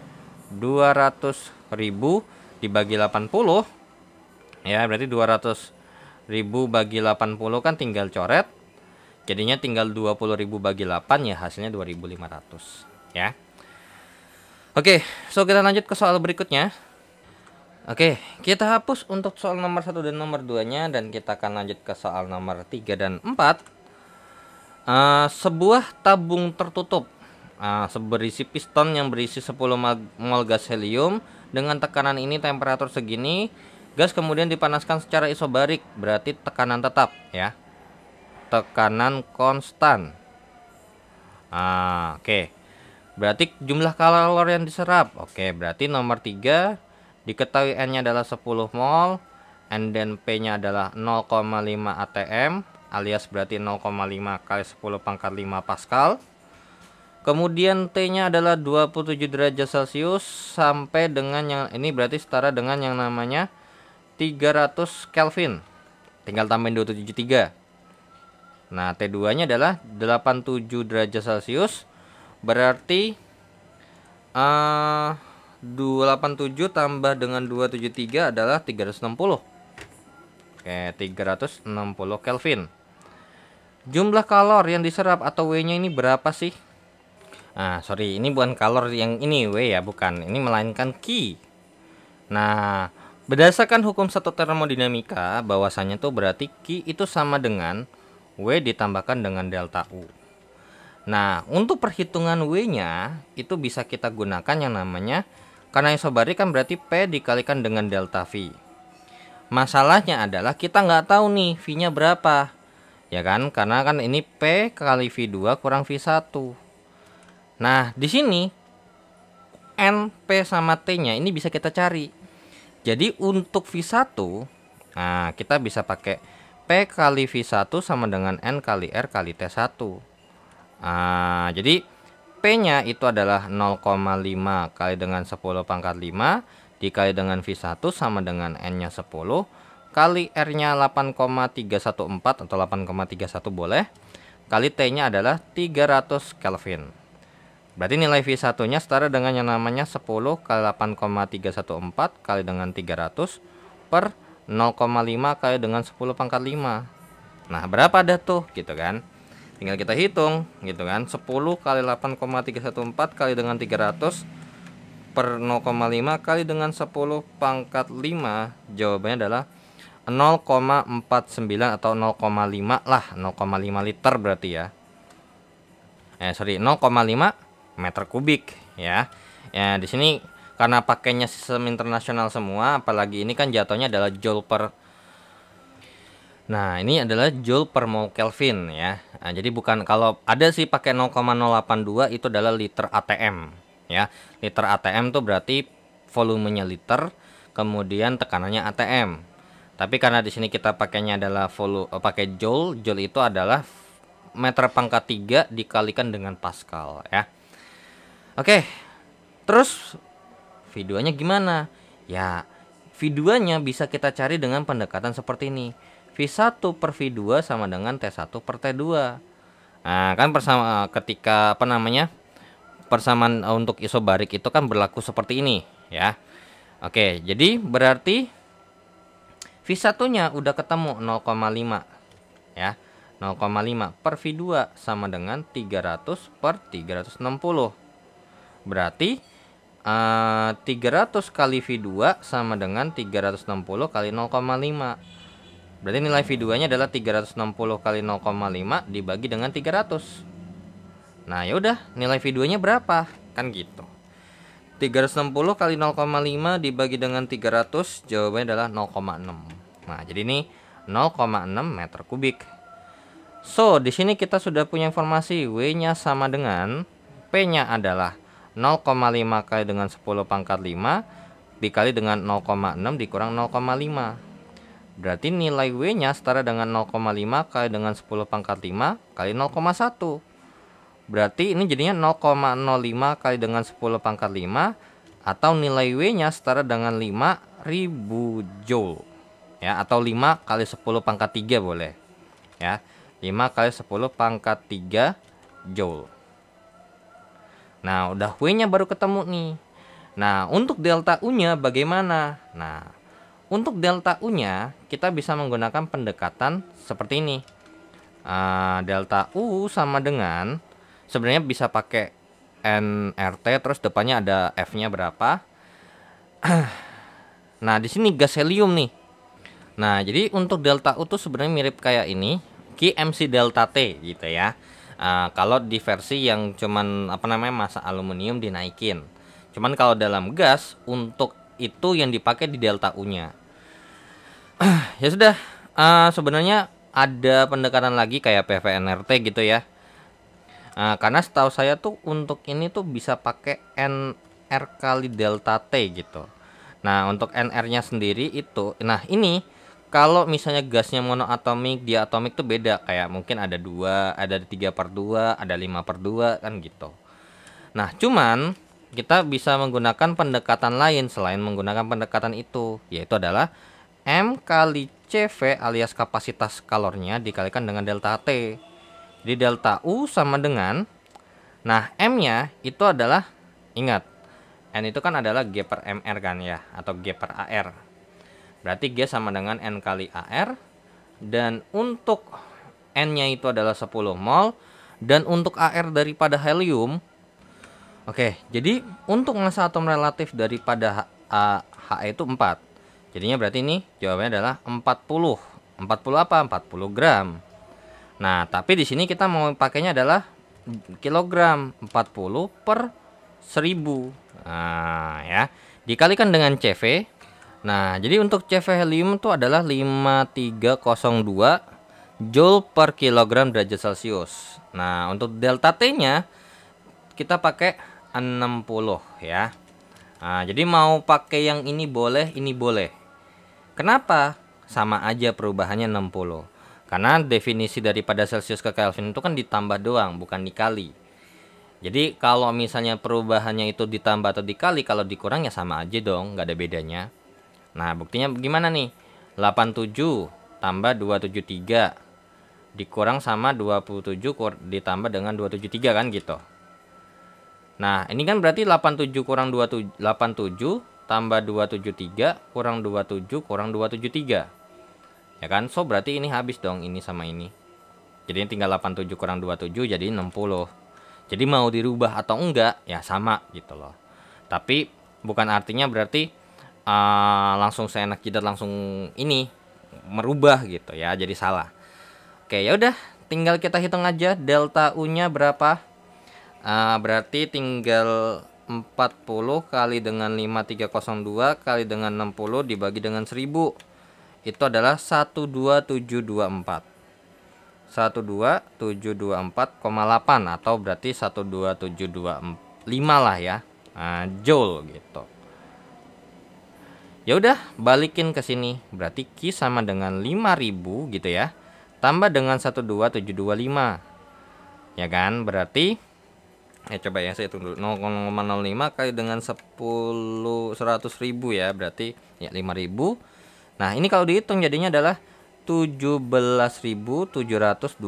200.000 dibagi 80 ya, berarti 200.000 bagi 80 kan tinggal coret, jadinya tinggal 20.000 bagi 8 ya, hasilnya 2500 ya. Oke, so kita lanjut ke soal berikutnya. Oke, kita hapus untuk soal nomor 1 dan nomor 2 nya, dan kita akan lanjut ke soal nomor 3 dan 4. Sebuah tabung tertutup berisi piston yang berisi 10 mol gas helium dengan tekanan ini, temperatur segini, gas kemudian dipanaskan secara isobarik, berarti tekanan tetap ya, tekanan konstan. Oke. Berarti jumlah kalor yang diserap. Oke, berarti nomor 3 diketahui N-nya adalah 10 mol, and then P-nya adalah 0,5 atm alias berarti 0,5 kali 10 pangkat 5 Pascal. Kemudian T-nya adalah 27 derajat Celcius sampai dengan yang ini berarti setara dengan yang namanya 300 Kelvin. Tinggal tambahin 273. Nah, T2-nya adalah 87 derajat Celcius. Berarti 287 tambah dengan 273 adalah 360. Oke, 360 Kelvin. Jumlah kalor yang diserap atau W-nya ini berapa sih? Sorry, ini bukan kalor yang ini W ya, bukan. Ini melainkan Q. Nah, berdasarkan hukum satu termodinamika, bahwasannya tuh berarti Q itu sama dengan W ditambahkan dengan delta U. Nah, untuk perhitungan W-nya itu bisa kita gunakan yang namanya, karena isobarik kan berarti P dikalikan dengan delta V. Masalahnya adalah kita nggak tahu nih V-nya berapa. Ya kan? Karena kan ini P kali V2 kurang V1. Nah, di sini N, P sama T-nya ini bisa kita cari. Jadi untuk V1, kita bisa pakai P kali V1 sama dengan N kali R kali T1. Jadi P-nya itu adalah 0,5 kali dengan 10 pangkat 5 dikali dengan V1 sama dengan N-nya 10 kali R-nya 8,314 atau 8,31 boleh, kali T-nya adalah 300 Kelvin. Berarti nilai V1-nya setara dengan yang namanya 10 kali 8,314 kali dengan 300 per 0,5 kali dengan 10 pangkat 5. Nah, berapa dah tuh gitu kan? Tinggal kita hitung gitu kan. 10 kali 8,314 kali dengan 300 per 0,5 kali dengan 10 pangkat 5. Jawabannya adalah 0,49 atau 0,5 lah, 0,5 liter berarti ya. 0,5 meter kubik ya. Ya, di sini karena pakainya sistem internasional semua, apalagi ini kan jatuhnya adalah joule per. Nah, ini adalah joule per mol Kelvin ya. Jadi bukan, kalau ada sih pakai 0,082 itu adalah liter ATM ya. Liter ATM tuh berarti volumenya liter, kemudian tekanannya ATM. Tapi karena di sini kita pakainya adalah pakai joule, joule itu adalah meter pangkat 3 dikalikan dengan Pascal ya. Oke, terus V2-nya gimana? Ya, V2-nya bisa kita cari dengan pendekatan seperti ini. V1 per V2 sama dengan T1 per T2. Nah, kan ketika persamaan untuk isobarik itu kan berlaku seperti ini ya. Oke, jadi berarti V1-nya udah ketemu 0,5 ya. 0,5 per V2 sama dengan 300 per 360. Berarti 300 kali V2 sama dengan 360 kali 0,5. Berarti nilai V2-nya adalah 360 kali 0,5 dibagi dengan 300. Nah, ya udah, nilai V2-nya berapa? Kan gitu. 360 kali 0,5 dibagi dengan 300, jawabannya adalah 0,6. Nah, jadi ini 0,6 meter kubik. So, di sini kita sudah punya informasi W-nya sama dengan P-nya adalah 0,5 kali dengan 10 pangkat 5 dikali dengan 0,6 dikurang 0,5. Berarti nilai W-nya setara dengan 0,5 kali dengan 10 pangkat 5 kali 0,1. Berarti ini jadinya 0,05 kali dengan 10 pangkat 5 atau nilai W-nya setara dengan 5000 Joule. Ya, atau 5 kali 10 pangkat 3 boleh. Ya, 5 kali 10 pangkat 3 Joule. Nah, udah W-nya baru ketemu nih. Nah, untuk delta U-nya bagaimana? Nah, untuk delta U-nya kita bisa menggunakan pendekatan seperti ini. Delta U sama dengan, sebenarnya bisa pakai nRT terus depannya ada F-nya berapa. Nah, di sini gas helium nih. Nah, jadi untuk delta U tuh sebenarnya mirip kayak ini, QMC delta T gitu ya. Kalau di versi yang cuman massa aluminium dinaikin. Cuman kalau dalam gas untuk itu yang dipakai di delta U-nya. Ya sudah, sebenarnya ada pendekatan lagi kayak PVNRT gitu ya. Karena setahu saya tuh untuk ini tuh bisa pakai NR kali delta T gitu. Nah, untuk NR-nya sendiri itu, nah ini kalau misalnya gasnya monoatomik, diatomik tuh beda. Kayak mungkin ada 2, ada 3/2, ada 5/2 kan gitu. Nah, cuman kita bisa menggunakan pendekatan lain selain menggunakan pendekatan itu, yaitu adalah M kali CV alias kapasitas kalornya dikalikan dengan delta T. Jadi delta U sama dengan, nah M-nya itu adalah, ingat, N itu kan adalah G per MR kan ya, atau G per AR. Berarti G sama dengan N kali AR. Dan untuk N-nya itu adalah 10 mol. Dan untuk AR daripada helium, oke, jadi untuk massa atom relatif daripada He itu 4. Jadinya berarti ini jawabannya adalah 40. 40 apa? 40 gram. Nah, tapi di sini kita mau pakainya adalah kilogram, 40 per 1000. Nah, ya. Dikalikan dengan CV. Nah, jadi untuk CV helium itu adalah 5302 Joule per kilogram derajat Celcius. Nah, untuk delta T-nya kita pakai 60 ya. Nah, jadi mau pakai yang ini boleh, ini boleh. Kenapa? Sama aja perubahannya 60. Karena definisi daripada Celsius ke Kelvin itu kan ditambah doang, bukan dikali. Jadi kalau misalnya perubahannya itu ditambah atau dikali, kalau dikurang ya sama aja dong, nggak ada bedanya. Nah, buktinya gimana nih? 87 tambah 273 dikurang sama 27 ditambah dengan 273 kan gitu. Nah, ini kan berarti 87 kurang 87 tambah 273 kurang 27 kurang 273. Ya kan? So berarti ini habis dong ini sama ini. Jadi tinggal 87 kurang 27 jadi 60. Jadi mau dirubah atau enggak ya sama gitu loh. Tapi bukan artinya berarti langsung seenak jidat langsung ini merubah gitu ya, jadi salah. Oke, ya udah, tinggal kita hitung aja delta U-nya berapa. Berarti tinggal 40 kali dengan 5302 kali dengan 60 dibagi dengan 1000. Itu adalah 12724. 12724,8 atau berarti 12725 lah ya. Joule gitu. Ya udah, balikin ke sini. Berarti Q sama dengan 5000 gitu ya. Tambah dengan 12725. Ya kan? Berarti coba ya saya hitung dulu. 0,05 kali dengan 100.000 ya. Berarti ya 5000. Nah, ini kalau dihitung jadinya adalah 17.725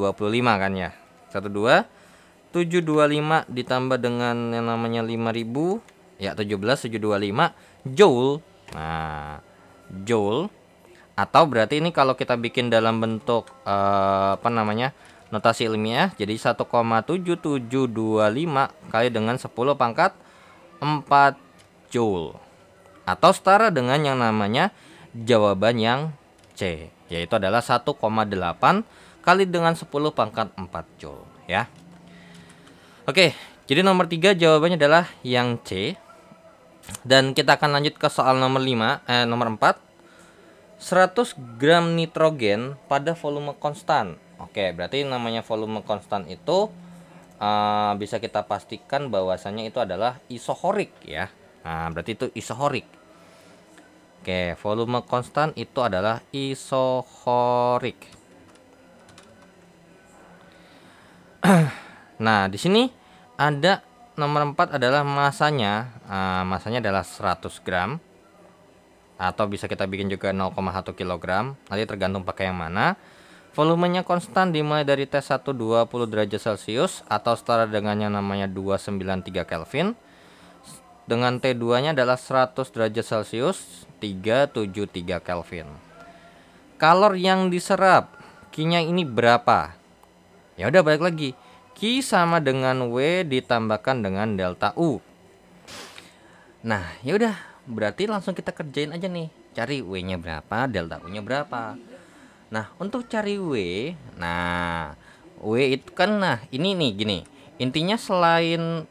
kan ya. 725 ditambah dengan yang namanya 5.000 ya 17.725 joule. Nah, joule atau berarti ini kalau kita bikin dalam bentuk notasi ilmiah jadi 1,7725 kali dengan 10 pangkat 4 joule atau setara dengan yang namanya jawaban yang C, yaitu adalah 1,8 kali dengan 10 pangkat 4 joule ya. Oke, jadi nomor 3 jawabannya adalah yang C. Dan kita akan lanjut ke soal nomor 4. 100 gram nitrogen pada volume konstan. Oke, berarti namanya volume konstan itu bisa kita pastikan bahwasannya itu adalah isohorik ya. Nah, berarti itu isohorik. Oke, volume konstan itu adalah isohorik. Nah, di sini ada nomor 4 adalah masanya. Masanya adalah 100 gram. Atau bisa kita bikin juga 0,1 kg. Nanti tergantung pakai yang mana. Volumenya konstan dimulai dari T1 20 derajat Celcius atau setara dengan yang namanya 293 Kelvin. Dengan T2-nya adalah 100 derajat Celcius 373 Kelvin. Kalor yang diserap Q-nya ini berapa? Ya udah balik lagi. Q sama dengan W ditambahkan dengan delta U. Nah, ya udah, berarti langsung kita kerjain aja nih. Cari W-nya berapa, delta U-nya berapa. Nah, untuk cari W, nah, W itu kan ini nih gini. Intinya selain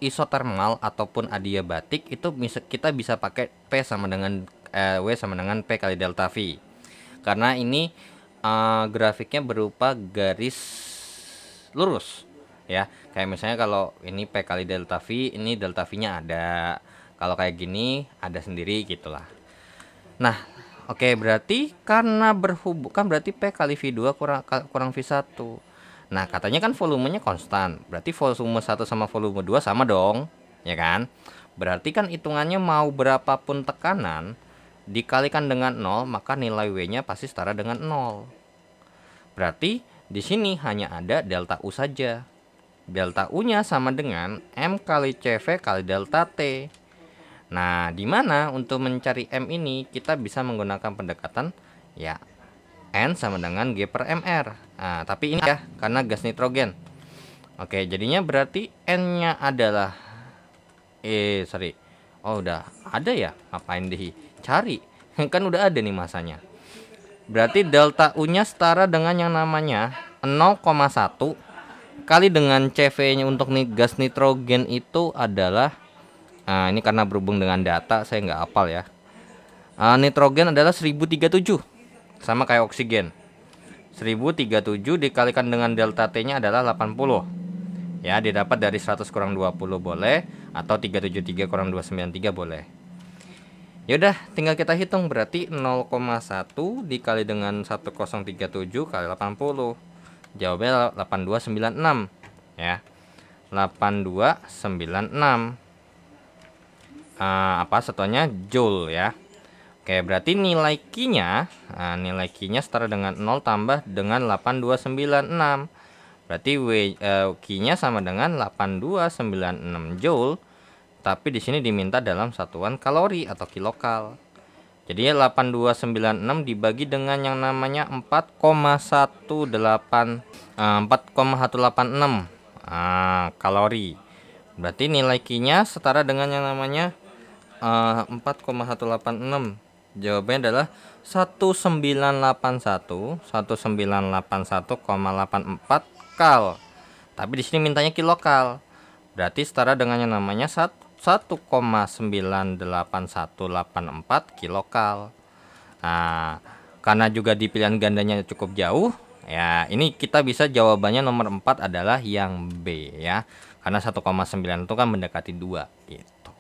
isotermal ataupun adiabatik itu kita bisa pakai P sama dengan W sama dengan P kali delta V. Karena ini grafiknya berupa garis lurus ya. Kayak misalnya kalau ini P kali delta V, ini delta V-nya ada. Kalau kayak gini ada sendiri gitulah. Nah, oke, berarti karena berhubungan berarti P kali V2 kurang V1. Nah, katanya kan volumenya konstan. Berarti volume 1 sama volume 2 sama dong, ya kan? Berarti kan hitungannya mau berapapun tekanan dikalikan dengan 0, maka nilai W-nya pasti setara dengan 0. Berarti di sini hanya ada delta U saja. Delta U-nya sama dengan M kali CV kali delta T. Nah, di mana untuk mencari M ini kita bisa menggunakan pendekatan ya N sama dengan G per MR. Nah, tapi ini ya karena gas nitrogen. Oke, jadinya berarti N-nya adalah Oh, udah ada ya? Ngapain dicari? Kan udah ada nih masanya. Berarti delta U-nya setara dengan yang namanya 0,1 kali dengan CV-nya untuk gas nitrogen itu adalah ini karena berhubung dengan data saya nggak hafal ya. Nitrogen adalah 1037 sama kayak oksigen. 1037 dikalikan dengan delta T-nya adalah 80. Ya, didapat dari 100 kurang 20 boleh atau 373 kurang 293 boleh. Ya udah, tinggal kita hitung berarti 0,1 dikali dengan 1037 kali 80. Jawabannya 8296 ya. 8296. Satunya joule ya. Oke, berarti nilai Q-nya setara dengan 0 tambah dengan 8296. Berarti Q-nya sama dengan 8296 joule. Tapi di sini diminta dalam satuan kalori atau kilokal. Jadi 8296 dibagi dengan yang namanya 4,186 kalori. Berarti nilai Q-nya setara dengan yang namanya 4,186. Jawabannya adalah 1981,84 kal. Tapi di sini mintanya kilokal. Berarti setara dengan yang namanya 1,98184 kilokal. Nah, karena juga di pilihan gandanya cukup jauh, ya ini kita bisa jawabannya nomor 4 adalah yang B ya. Karena 1,9 itu kan mendekati 2 gitu.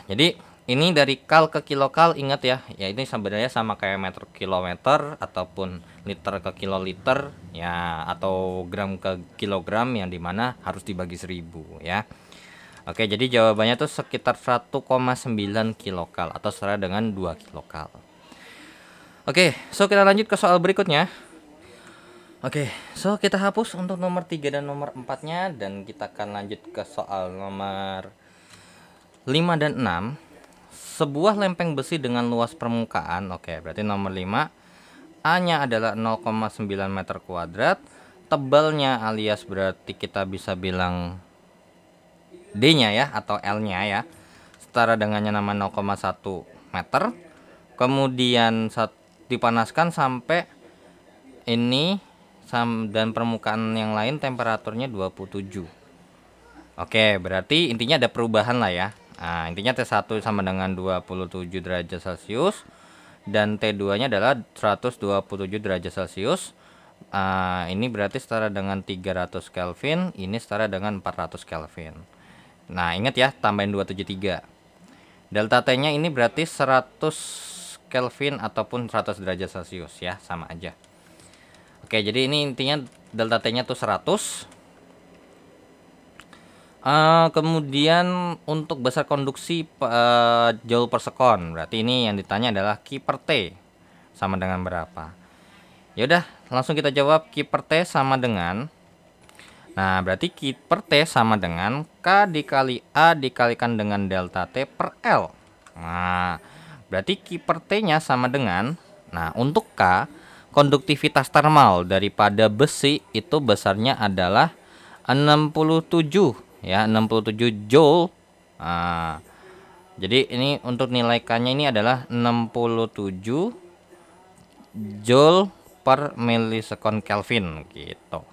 Jadi ini dari kal ke kilokal, ingat ya. Ya ini sebenarnya sama kayak meter kilometer ataupun liter ke kiloliter ya, atau gram ke kilogram yang dimana harus dibagi 1000 ya. Oke, jadi jawabannya tuh sekitar 1,9 kilokal atau setara dengan 2 kilokal. Oke, so kita lanjut ke soal berikutnya. Oke, so kita hapus untuk nomor 3 dan nomor 4-nya, dan kita akan lanjut ke soal nomor 5 dan 6. Sebuah lempeng besi dengan luas permukaan, oke, berarti nomor 5, A-nya adalah 0,9 meter kuadrat, tebalnya alias berarti kita bisa bilang D-nya ya, atau L-nya ya, setara dengannya nama 0,1 meter. Kemudian dipanaskan sampai ini dan permukaan yang lain temperaturnya 27. Oke, berarti intinya ada perubahan lah ya. Nah, intinya T1 sama dengan 27 derajat Celcius dan T2-nya adalah 127 derajat Celcius. Ini berarti setara dengan 300 Kelvin, ini setara dengan 400 Kelvin. Nah, ingat ya, tambahin 273. Delta T-nya ini berarti 100 Kelvin ataupun 100 derajat Celcius ya, sama aja. Oke, jadi ini intinya delta T-nya tuh 100. Kemudian untuk besar konduksi joule per sekon, berarti ini yang ditanya adalah Q per T sama dengan berapa. Yaudah, langsung kita jawab. Q per T sama dengan, nah berarti Q per T sama dengan K dikali A dikalikan dengan delta T per L. Nah, berarti Q per T-nya sama dengan, nah untuk K, konduktivitas termal daripada besi itu besarnya adalah 67 ya, 67 joule. Nah, jadi ini untuk nilai K-nya ini adalah 67 joule per milisekon Kelvin gitu.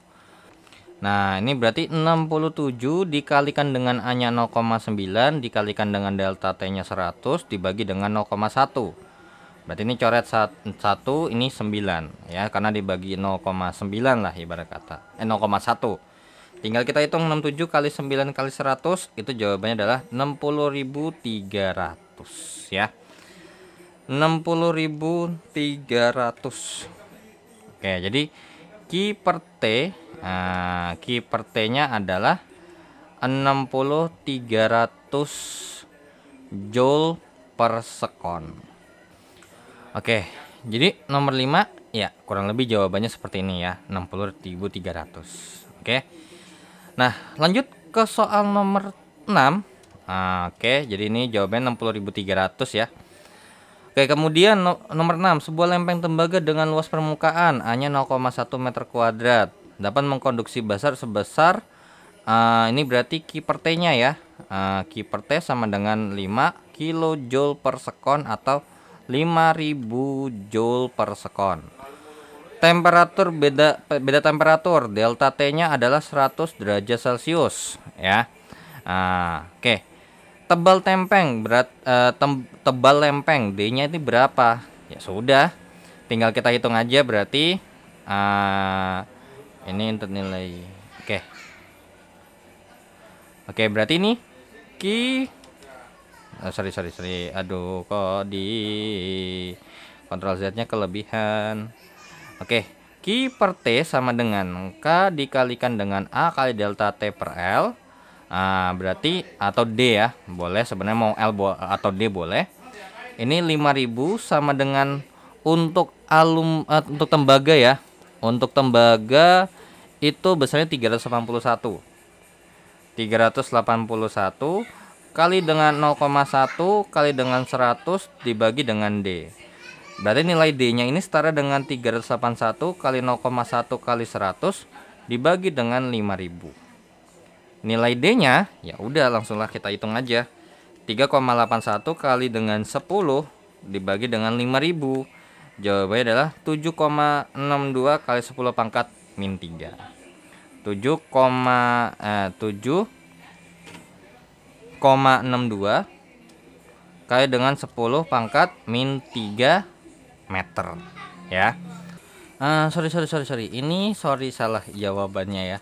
Nah, ini berarti 67 dikalikan dengan A-nya 0,9 dikalikan dengan delta T-nya 100 dibagi dengan 0,1. Berarti ini coret 1, ini 9 ya, karena dibagi 0,9 lah ibarat kata. 0,1. Tinggal kita hitung 67 kali 9 kali 100, itu jawabannya adalah 60.300 ya. 60.300. Oke, jadi Q per T, Q per T-nya adalah 60.300 joule per sekon. Oke, jadi nomor 5 ya kurang lebih jawabannya seperti ini ya, 60.300. Oke. Nah, lanjut ke soal nomor 6. Oke, jadi ini jawabannya 60.300 ya. Oke, kemudian nomor 6, sebuah lempeng tembaga dengan luas permukaan A-nya 0,1 meter kuadrat dapat mengkonduksi basar sebesar, ini berarti Q per T-nya ya. Q per T sama dengan 5 kilojoule per sekon atau 5000 joule per sekon. Temperatur beda temperatur, delta T-nya adalah 100 derajat Celcius ya. Oke. Tebal lempeng D-nya ini berapa? Ya sudah, tinggal kita hitung aja berarti. Ini untuk nilai. Oke, berarti ini sorry. Aduh, kok di Ctrl Z-nya kelebihan. Oke, Q per T sama dengan K dikalikan dengan A kali delta T per L. Berarti, atau D ya, boleh sebenarnya, mau L atau D boleh. Ini 5000 sama dengan untuk untuk tembaga ya. Untuk tembaga itu besarnya 381 kali dengan 0,1 kali dengan 100 dibagi dengan D. Berarti nilai D-nya ini setara dengan 381 kali 0,1 kali 100 dibagi dengan 5000. Nilai D-nya ya udah langsunglah kita hitung aja. 3,81 kali dengan 10 dibagi dengan 5000. Jawabannya adalah 7,62 kali 10 pangkat min 3. 7,62 kali dengan 10 pangkat min 3 meter ya. Sorry. Ini salah jawabannya ya.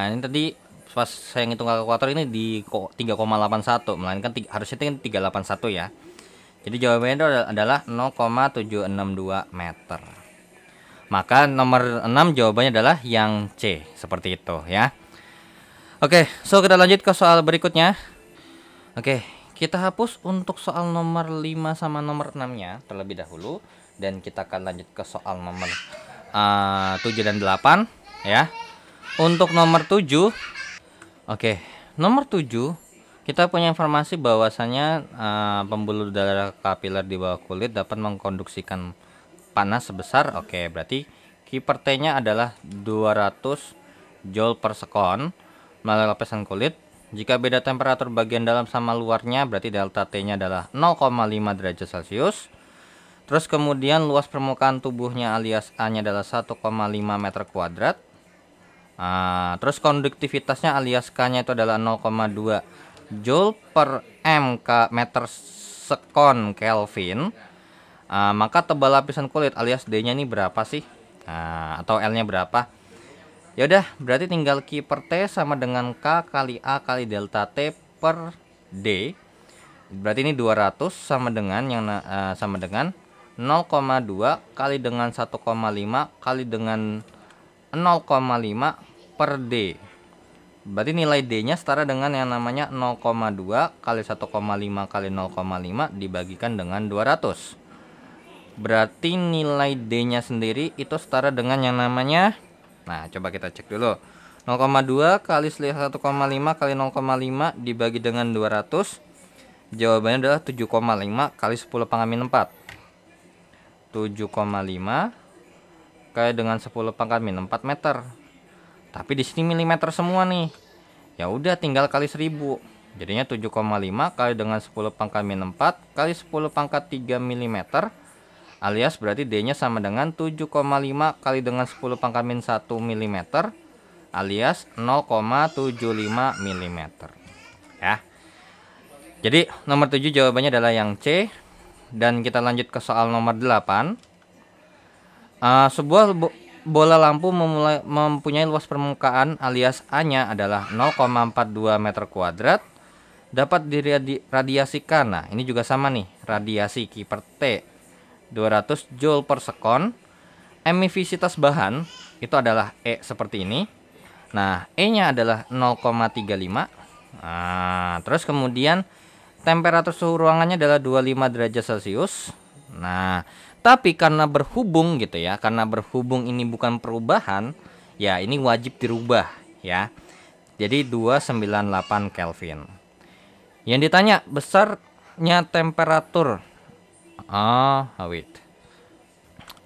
Ini tadi pas saya ngitung kalkulator ini di 3,81, melainkan harusnya kan 381 ya. Jadi jawabannya itu adalah 0,762 meter. Maka nomor 6 jawabannya adalah yang C, seperti itu ya. Oke, so kita lanjut ke soal berikutnya. Oke, kita hapus untuk soal nomor 5 sama nomor 6-nya terlebih dahulu. Dan kita akan lanjut ke soal nomor 7 dan 8 ya. Untuk nomor 7, oke, nomor 7 kita punya informasi bahwasanya pembuluh darah kapiler di bawah kulit dapat mengkonduksikan panas sebesar, oke, berarti Keeper T-nya adalah 200 Joule per sekon melalui lapisan kulit. Jika beda temperatur bagian dalam sama luarnya, berarti delta T-nya adalah 0,5 derajat Celcius. Terus kemudian luas permukaan tubuhnya alias A-nya adalah 1,5 meter kuadrat. Terus konduktivitasnya alias K-nya itu adalah 0,2 Joule per meter sekon Kelvin. Maka tebal lapisan kulit alias D-nya ini berapa sih? Atau L-nya berapa? Ya udah, berarti tinggal Keeper T sama dengan K kali A kali delta T per D. Berarti ini 200 sama dengan 0,2 kali dengan 1,5 kali dengan 0,5 per D. Berarti nilai D-nya setara dengan yang namanya 0,2 kali 1,5 kali 0,5 dibagikan dengan 200. Berarti nilai D-nya sendiri itu setara dengan yang namanya, nah coba kita cek dulu, 0,2 kali 1,5 kali 0,5 dibagi dengan 200. Jawabannya adalah 7,5 kali 10 pangkat min 4. 7,5 kali dengan 10 pangkat min 4 meter. Tapi di sini milimeter semua nih. Ya udah tinggal kali 1000. Jadinya 7,5 kali dengan 10 pangkat min 4 kali 10 pangkat 3 mm, alias berarti D-nya sama dengan 7,5 kali dengan 10 pangkat min 1 mm, alias 0,75 mm. Ya. Jadi nomor 7 jawabannya adalah yang C. Dan kita lanjut ke soal nomor 8. Sebuah bola lampu mempunyai luas permukaan alias A-nya adalah 0,42 meter kuadrat. Dapat diradiasikan. Nah, ini juga sama nih, radiasi Keeper T 200 Joule per sekon. Emisivitas bahan itu adalah E seperti ini. Nah, E-nya adalah 0,35. Terus kemudian temperatur suhu ruangannya adalah 25 derajat Celcius. Nah, tapi karena berhubung gitu ya, karena berhubung ini bukan perubahan, ya ini wajib dirubah ya. Jadi 298 Kelvin. Yang ditanya besarnya temperatur. Wait.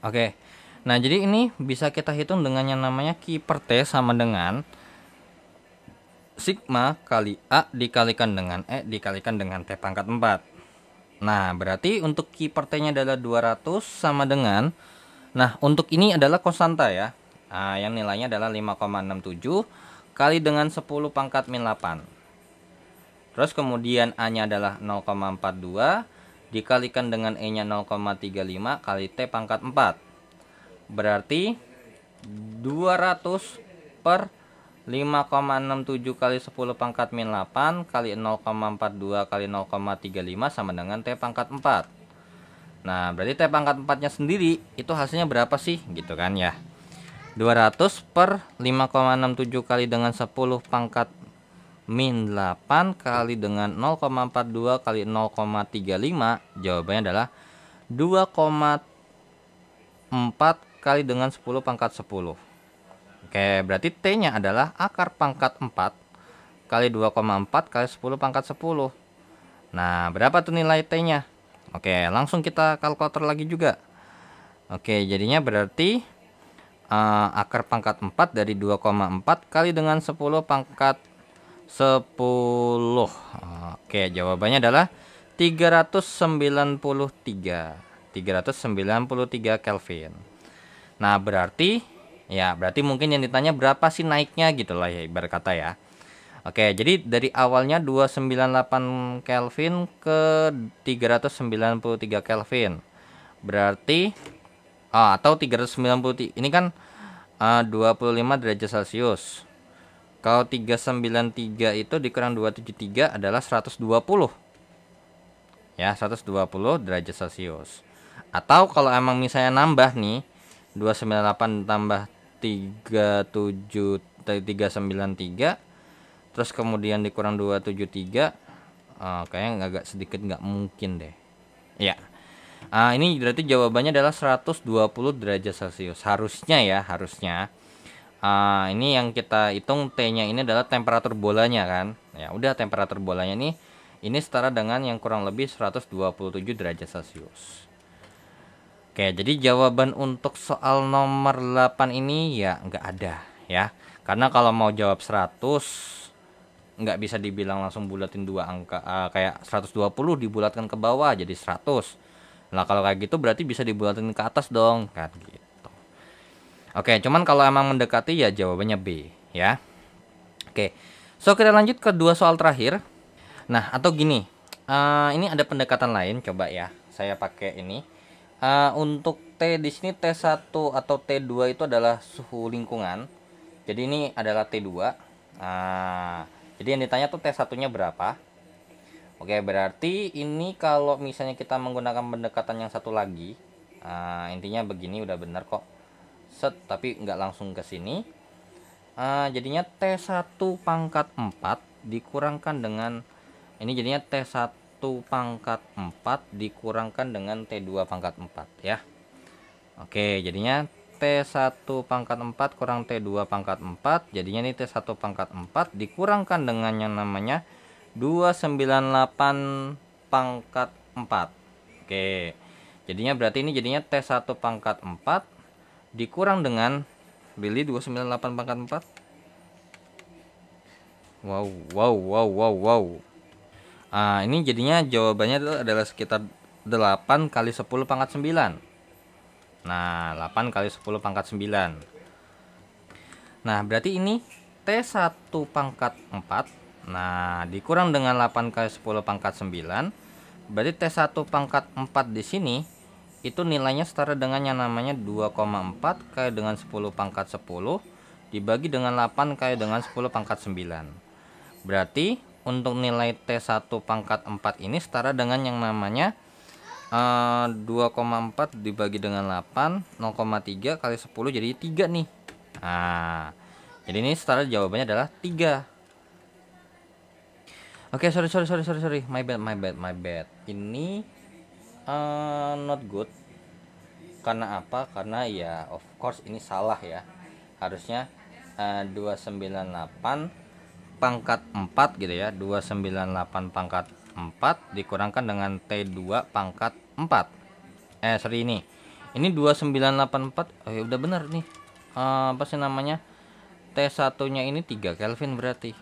Oke. Nah, jadi ini bisa kita hitung dengan yang namanya Keeper T sama dengan sigma kali A dikalikan dengan E dikalikan dengan T pangkat 4. Nah, berarti untuk Keeper T-nya adalah 200 sama dengan, nah, untuk ini adalah konstanta ya. Yang nilainya adalah 5,67 kali dengan 10 pangkat min 8. Terus kemudian A-nya adalah 0,42 dikalikan dengan E-nya 0,35 kali T pangkat 4. Berarti 200 per 5,67 kali 10 pangkat min 8 kali 0,42 kali 0,35 sama dengan T pangkat 4. Nah, berarti T pangkat 4-nya sendiri itu hasilnya berapa sih? Gitu kan ya. 200 per 5,67 kali dengan 10 pangkat min 8 kali dengan 0,42 kali 0,35. Jawabannya adalah 2,4 kali dengan 10 pangkat 10. Oke, berarti T-nya adalah akar pangkat 4 kali 2,4 kali 10 pangkat 10. Nah, berapa tuh nilai T-nya? Oke, langsung kita kalkulator lagi juga. Oke, jadinya berarti akar pangkat 4 dari 2,4 kali dengan 10 pangkat 10. Oke, jawabannya adalah 393 Kelvin. Nah, berarti mungkin yang ditanya berapa sih naiknya gitu lah ya, ibarat kata ya. Oke, jadi dari awalnya 298 Kelvin ke 393 Kelvin. Berarti atau 393 ini kan 25 derajat Celcius. Kalau 393 itu dikurang 273 adalah 120. Ya, 120 derajat Celcius. Atau kalau emang misalnya nambah nih 298 tambah 393 terus kemudian dikurang 273, kayaknya agak sedikit nggak mungkin deh. Ya. Ini berarti jawabannya adalah 120 derajat Celcius. Harusnya ya, harusnya. Ini yang kita hitung T-nya ini adalah temperatur bolanya kan. Ya, udah temperatur bolanya nih ini setara dengan yang kurang lebih 127 derajat Celcius. Oke, jadi jawaban untuk soal nomor 8 ini ya nggak ada ya. Karena kalau mau jawab 100 nggak bisa dibilang langsung bulatin dua angka, kayak 120 dibulatkan ke bawah jadi 100. Nah, kalau kayak gitu berarti bisa dibulatin ke atas dong kan gitu. Oke, cuman kalau emang mendekati ya jawabannya B ya. Oke. So, kita lanjut ke dua soal terakhir. Nah, atau gini. Ini ada pendekatan lain coba ya. Saya pakai ini. Untuk T di sini T1 atau T2 itu adalah suhu lingkungan. Jadi ini adalah T2. Jadi yang ditanya tuh T1-nya berapa? Oke, berarti ini kalau misalnya kita menggunakan pendekatan yang satu lagi, intinya begini udah benar kok. Set, tapi nggak langsung ke sini. Jadinya T1 pangkat 4 dikurangkan dengan ini jadinya T1 pangkat 4 dikurangkan dengan T2 pangkat 4 ya. Oke, jadinya T1 pangkat 4 kurang T2 pangkat 4, jadinya ini T1 pangkat 4 dikurangkan dengan yang namanya 298 pangkat 4. Oke, jadinya berarti ini jadinya T1 pangkat 4 dikurang dengan Billy 298 pangkat 4. Wow. Ini jadinya jawabannya adalah sekitar 8 kali 10 pangkat 9. Nah, 8 kali 10 pangkat 9. Nah, berarti ini T1 pangkat 4. Nah, dikurang dengan 8 kali 10 pangkat 9. Berarti T1 pangkat 4 di sini itu nilainya setara dengan yang namanya 2,4 kali dengan 10 pangkat 10 dibagi dengan 8 kali dengan 10 pangkat 9. Berarti untuk nilai T1 pangkat 4 ini setara dengan yang namanya 2,4 dibagi dengan 8, 0,3 kali 10 jadi 3 nih. Jadi ini setara jawabannya adalah 3. Oke, sorry. My bad. Ini not good. Karena apa? Karena ya of course ini salah ya. Harusnya 298 pangkat 4 gitu ya. 298 pangkat 4 dikurangkan dengan T2 pangkat 4. Ini 2984. Ya udah benar nih. Apa sih namanya? T1-nya ini 3 Kelvin berarti.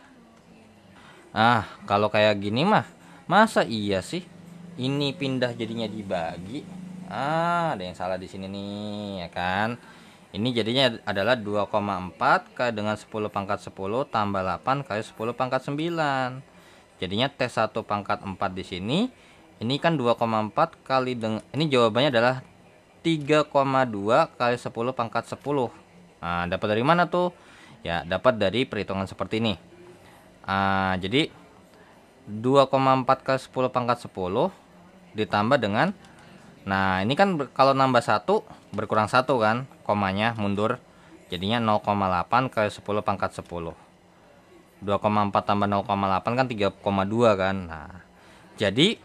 Kalau kayak gini mah masa iya sih ini pindah jadinya dibagi? Ada yang salah di sini nih, ya kan? Ini jadinya adalah 2,4 kali dengan 10 pangkat 10 tambah 8 kali 10 pangkat 9. Jadinya T1 pangkat 4 di sini. Ini kan 2,4 kali dengan ini jawabannya adalah 3,2 kali 10 pangkat 10. Dapat dari mana tuh? Ya, dapat dari perhitungan seperti ini. Jadi 2,4 kali 10 pangkat 10 ditambah dengan, nah ini kan kalau nambah 1 berkurang 1 kan, komanya mundur, jadinya 0,8 kali 10 pangkat 10. 2,4 tambah 0,8 kan 3,2 kan. Nah, jadi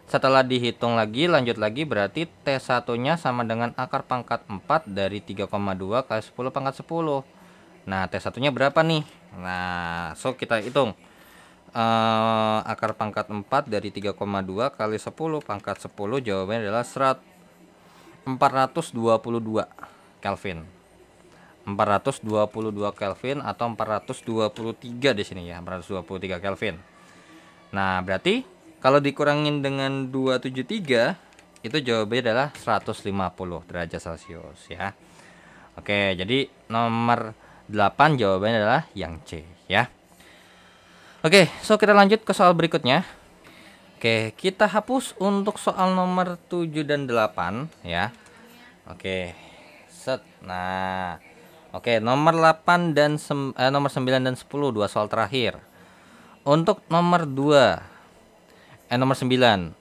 setelah dihitung lagi, lanjut lagi, berarti T1 nya sama dengan akar pangkat 4 dari 3,2 kali 10 pangkat 10. Nah, T1 nya berapa nih? Nah, so kita hitung akar pangkat 4 dari 3,2 kali 10 pangkat 10, jawabannya adalah 422 Kelvin. 422 Kelvin atau 423 di sini ya, 423 Kelvin. Nah, berarti kalau dikurangin dengan 273 itu jawabannya adalah 150 derajat Celcius ya. Oke, jadi nomor 8 jawabannya adalah yang C ya. Oke, so kita lanjut ke soal berikutnya. Oke, kita hapus untuk soal nomor 7 dan 8 ya. Oke. Set. Nah, oke, nomor 8 dan nomor 9 dan 10 dua soal terakhir. Untuk nomor 2 nomor 9.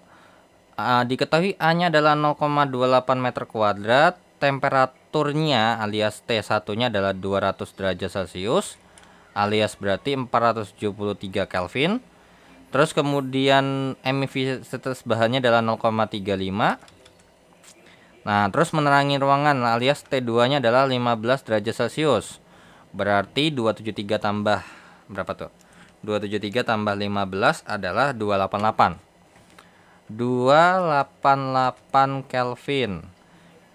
Diketahui A-nya adalah 0,28 meter kuadrat, temperaturnya alias T1-nya adalah 200 derajat Celcius, alias berarti 473 Kelvin. Terus kemudian emisivitas bahannya adalah 0,35. Nah, terus menerangi ruangan alias T2-nya adalah 15 derajat Celcius. Berarti 273 tambah berapa tuh? 273 tambah 15 adalah 288. 288 Kelvin.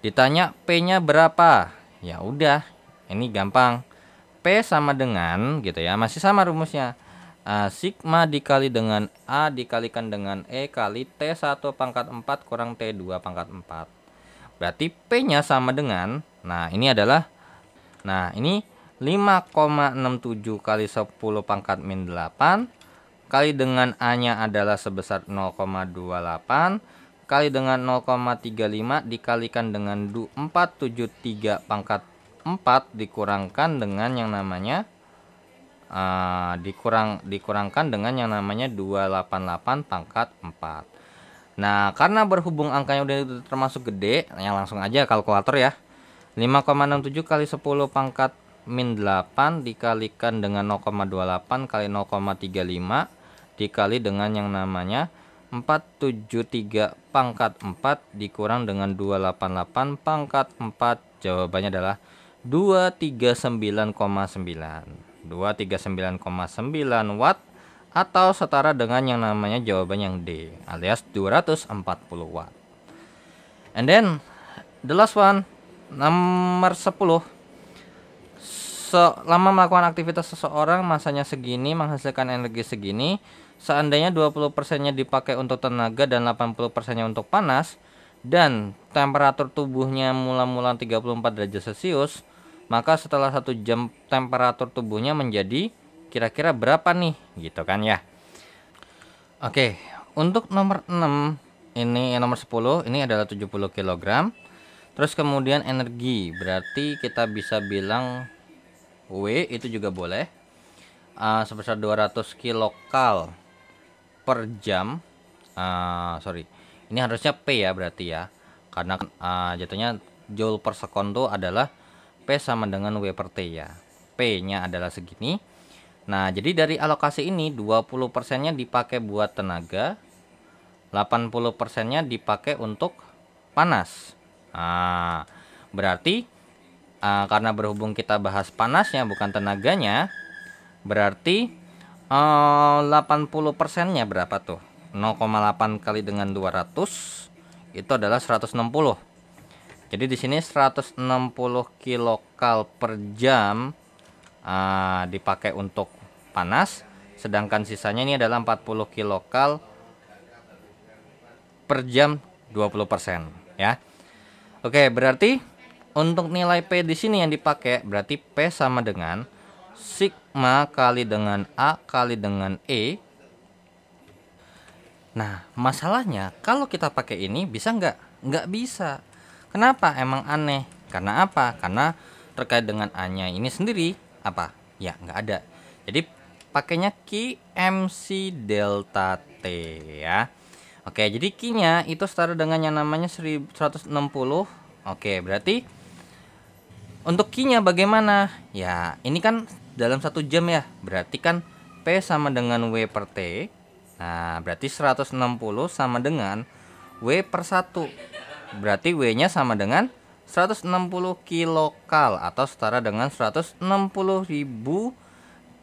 Ditanya P-nya berapa? Ya udah, ini gampang. P sama dengan gitu ya, masih sama rumusnya. Sigma dikali dengan A dikalikan dengan E kali T1 pangkat 4 kurang T2 pangkat 4. Berarti P-nya sama dengan, nah ini 5,67 kali 10 pangkat min 8 kali dengan A-nya adalah sebesar 0,28 kali dengan 0,35 dikalikan dengan 473 pangkat 4 dikurangkan dengan yang namanya dikurangkan dengan yang namanya 288 pangkat 4. Nah, karena berhubung angkanya udah termasuk gede, yang langsung aja kalkulator ya. 5,67 kali 10 pangkat min 8 dikalikan dengan 0,28 kali 0,35 dikali dengan yang namanya 473 pangkat 4 dikurang dengan 288 pangkat 4. Jawabannya adalah 239,9. 239,9 watt atau setara dengan yang namanya jawaban yang D alias 240 watt. And then the last one, nomor 10. Selama melakukan aktivitas seseorang masanya segini menghasilkan energi segini, seandainya 20%-nya dipakai untuk tenaga dan 80%-nya untuk panas, dan temperatur tubuhnya mula-mula 34 derajat Celcius, maka setelah 1 jam temperatur tubuhnya menjadi kira-kira berapa nih, gitu kan ya. Oke, untuk nomor 6 ini nomor 10 ini adalah 70 kg. Terus kemudian energi, berarti kita bisa bilang W itu juga boleh sebesar 200 kilokal per jam. Sorry, ini harusnya P ya berarti ya, karena jatuhnya joule per second itu adalah P sama dengan W per T ya. P nya adalah segini. Nah, jadi dari alokasi ini 20%-nya dipakai buat tenaga, 80%-nya dipakai untuk panas. Berarti karena berhubung kita bahas panasnya bukan tenaganya, berarti 80%-nya berapa tuh? 0,8 kali dengan 200 itu adalah 160. Jadi di sini 160 kilokal per jam dipakai untuk panas, sedangkan sisanya ini adalah 40 kilokal per jam 20% ya. Oke, berarti untuk nilai P di sini yang dipakai berarti P sama dengan sigma kali dengan A kali dengan E. Nah, masalahnya kalau kita pakai ini bisa nggak? Nggak bisa. Kenapa? Emang aneh. Karena apa? Karena terkait dengan A-nya ini sendiri apa? Ya, nggak ada. Jadi pakainya Q MC delta T ya. Oke, jadi Q-nya itu setara dengan yang namanya 160. Oke, berarti untuk Q-nya bagaimana? Ya, ini kan dalam 1 jam ya. Berarti kan P sama dengan W per T. Nah, berarti 160 sama dengan W per 1. Berarti W-nya sama dengan 160 kilokal atau setara dengan 160.000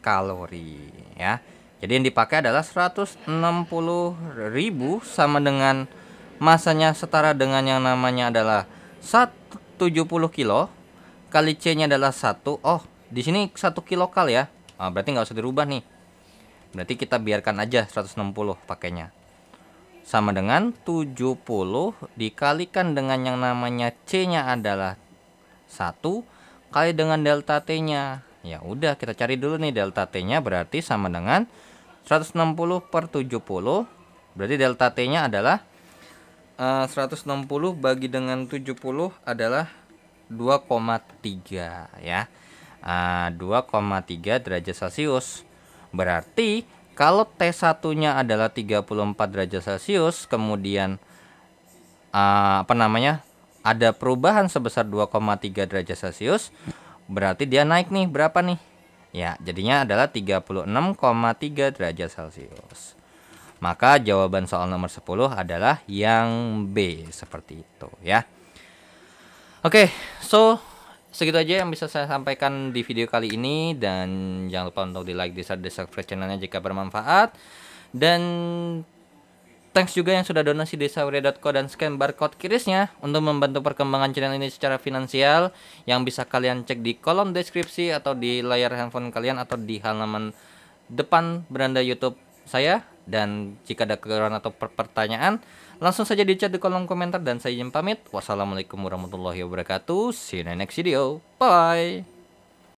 kalori ya. Jadi yang dipakai adalah 160.000 sama dengan masanya setara dengan yang namanya adalah 170 kilo kali C-nya adalah 1. Oh, di sini 1 kilokal ya. Berarti nggak usah dirubah nih. Berarti kita biarkan aja 160 pakainya. Sama dengan 70 dikalikan dengan yang namanya C-nya adalah 1 kali dengan delta T-nya. Ya udah, kita cari dulu nih delta T-nya, berarti sama dengan 160 per 70. Berarti delta T-nya adalah 160 bagi dengan 70 adalah 2,3 ya. 2,3 derajat Celcius. Berarti kalau T1-nya adalah 34 derajat Celcius, kemudian ada perubahan sebesar 2,3 derajat Celcius, berarti dia naik nih berapa nih? Ya, jadinya adalah 36,3 derajat Celcius. Maka jawaban soal nomor 10 adalah yang B, seperti itu ya. Oke, so segitu aja yang bisa saya sampaikan di video kali ini, dan jangan lupa untuk di like, di share, di subscribe channelnya jika bermanfaat. Dan thanks juga yang sudah donasi di saweria.co dan scan barcode kirisnya untuk membantu perkembangan channel ini secara finansial, yang bisa kalian cek di kolom deskripsi atau di layar handphone kalian atau di halaman depan beranda YouTube saya. Dan jika ada kekurangan atau pertanyaan, langsung saja di chat di kolom komentar, dan saya izin pamit. Wassalamualaikum warahmatullahi wabarakatuh. See you in the next video. Bye.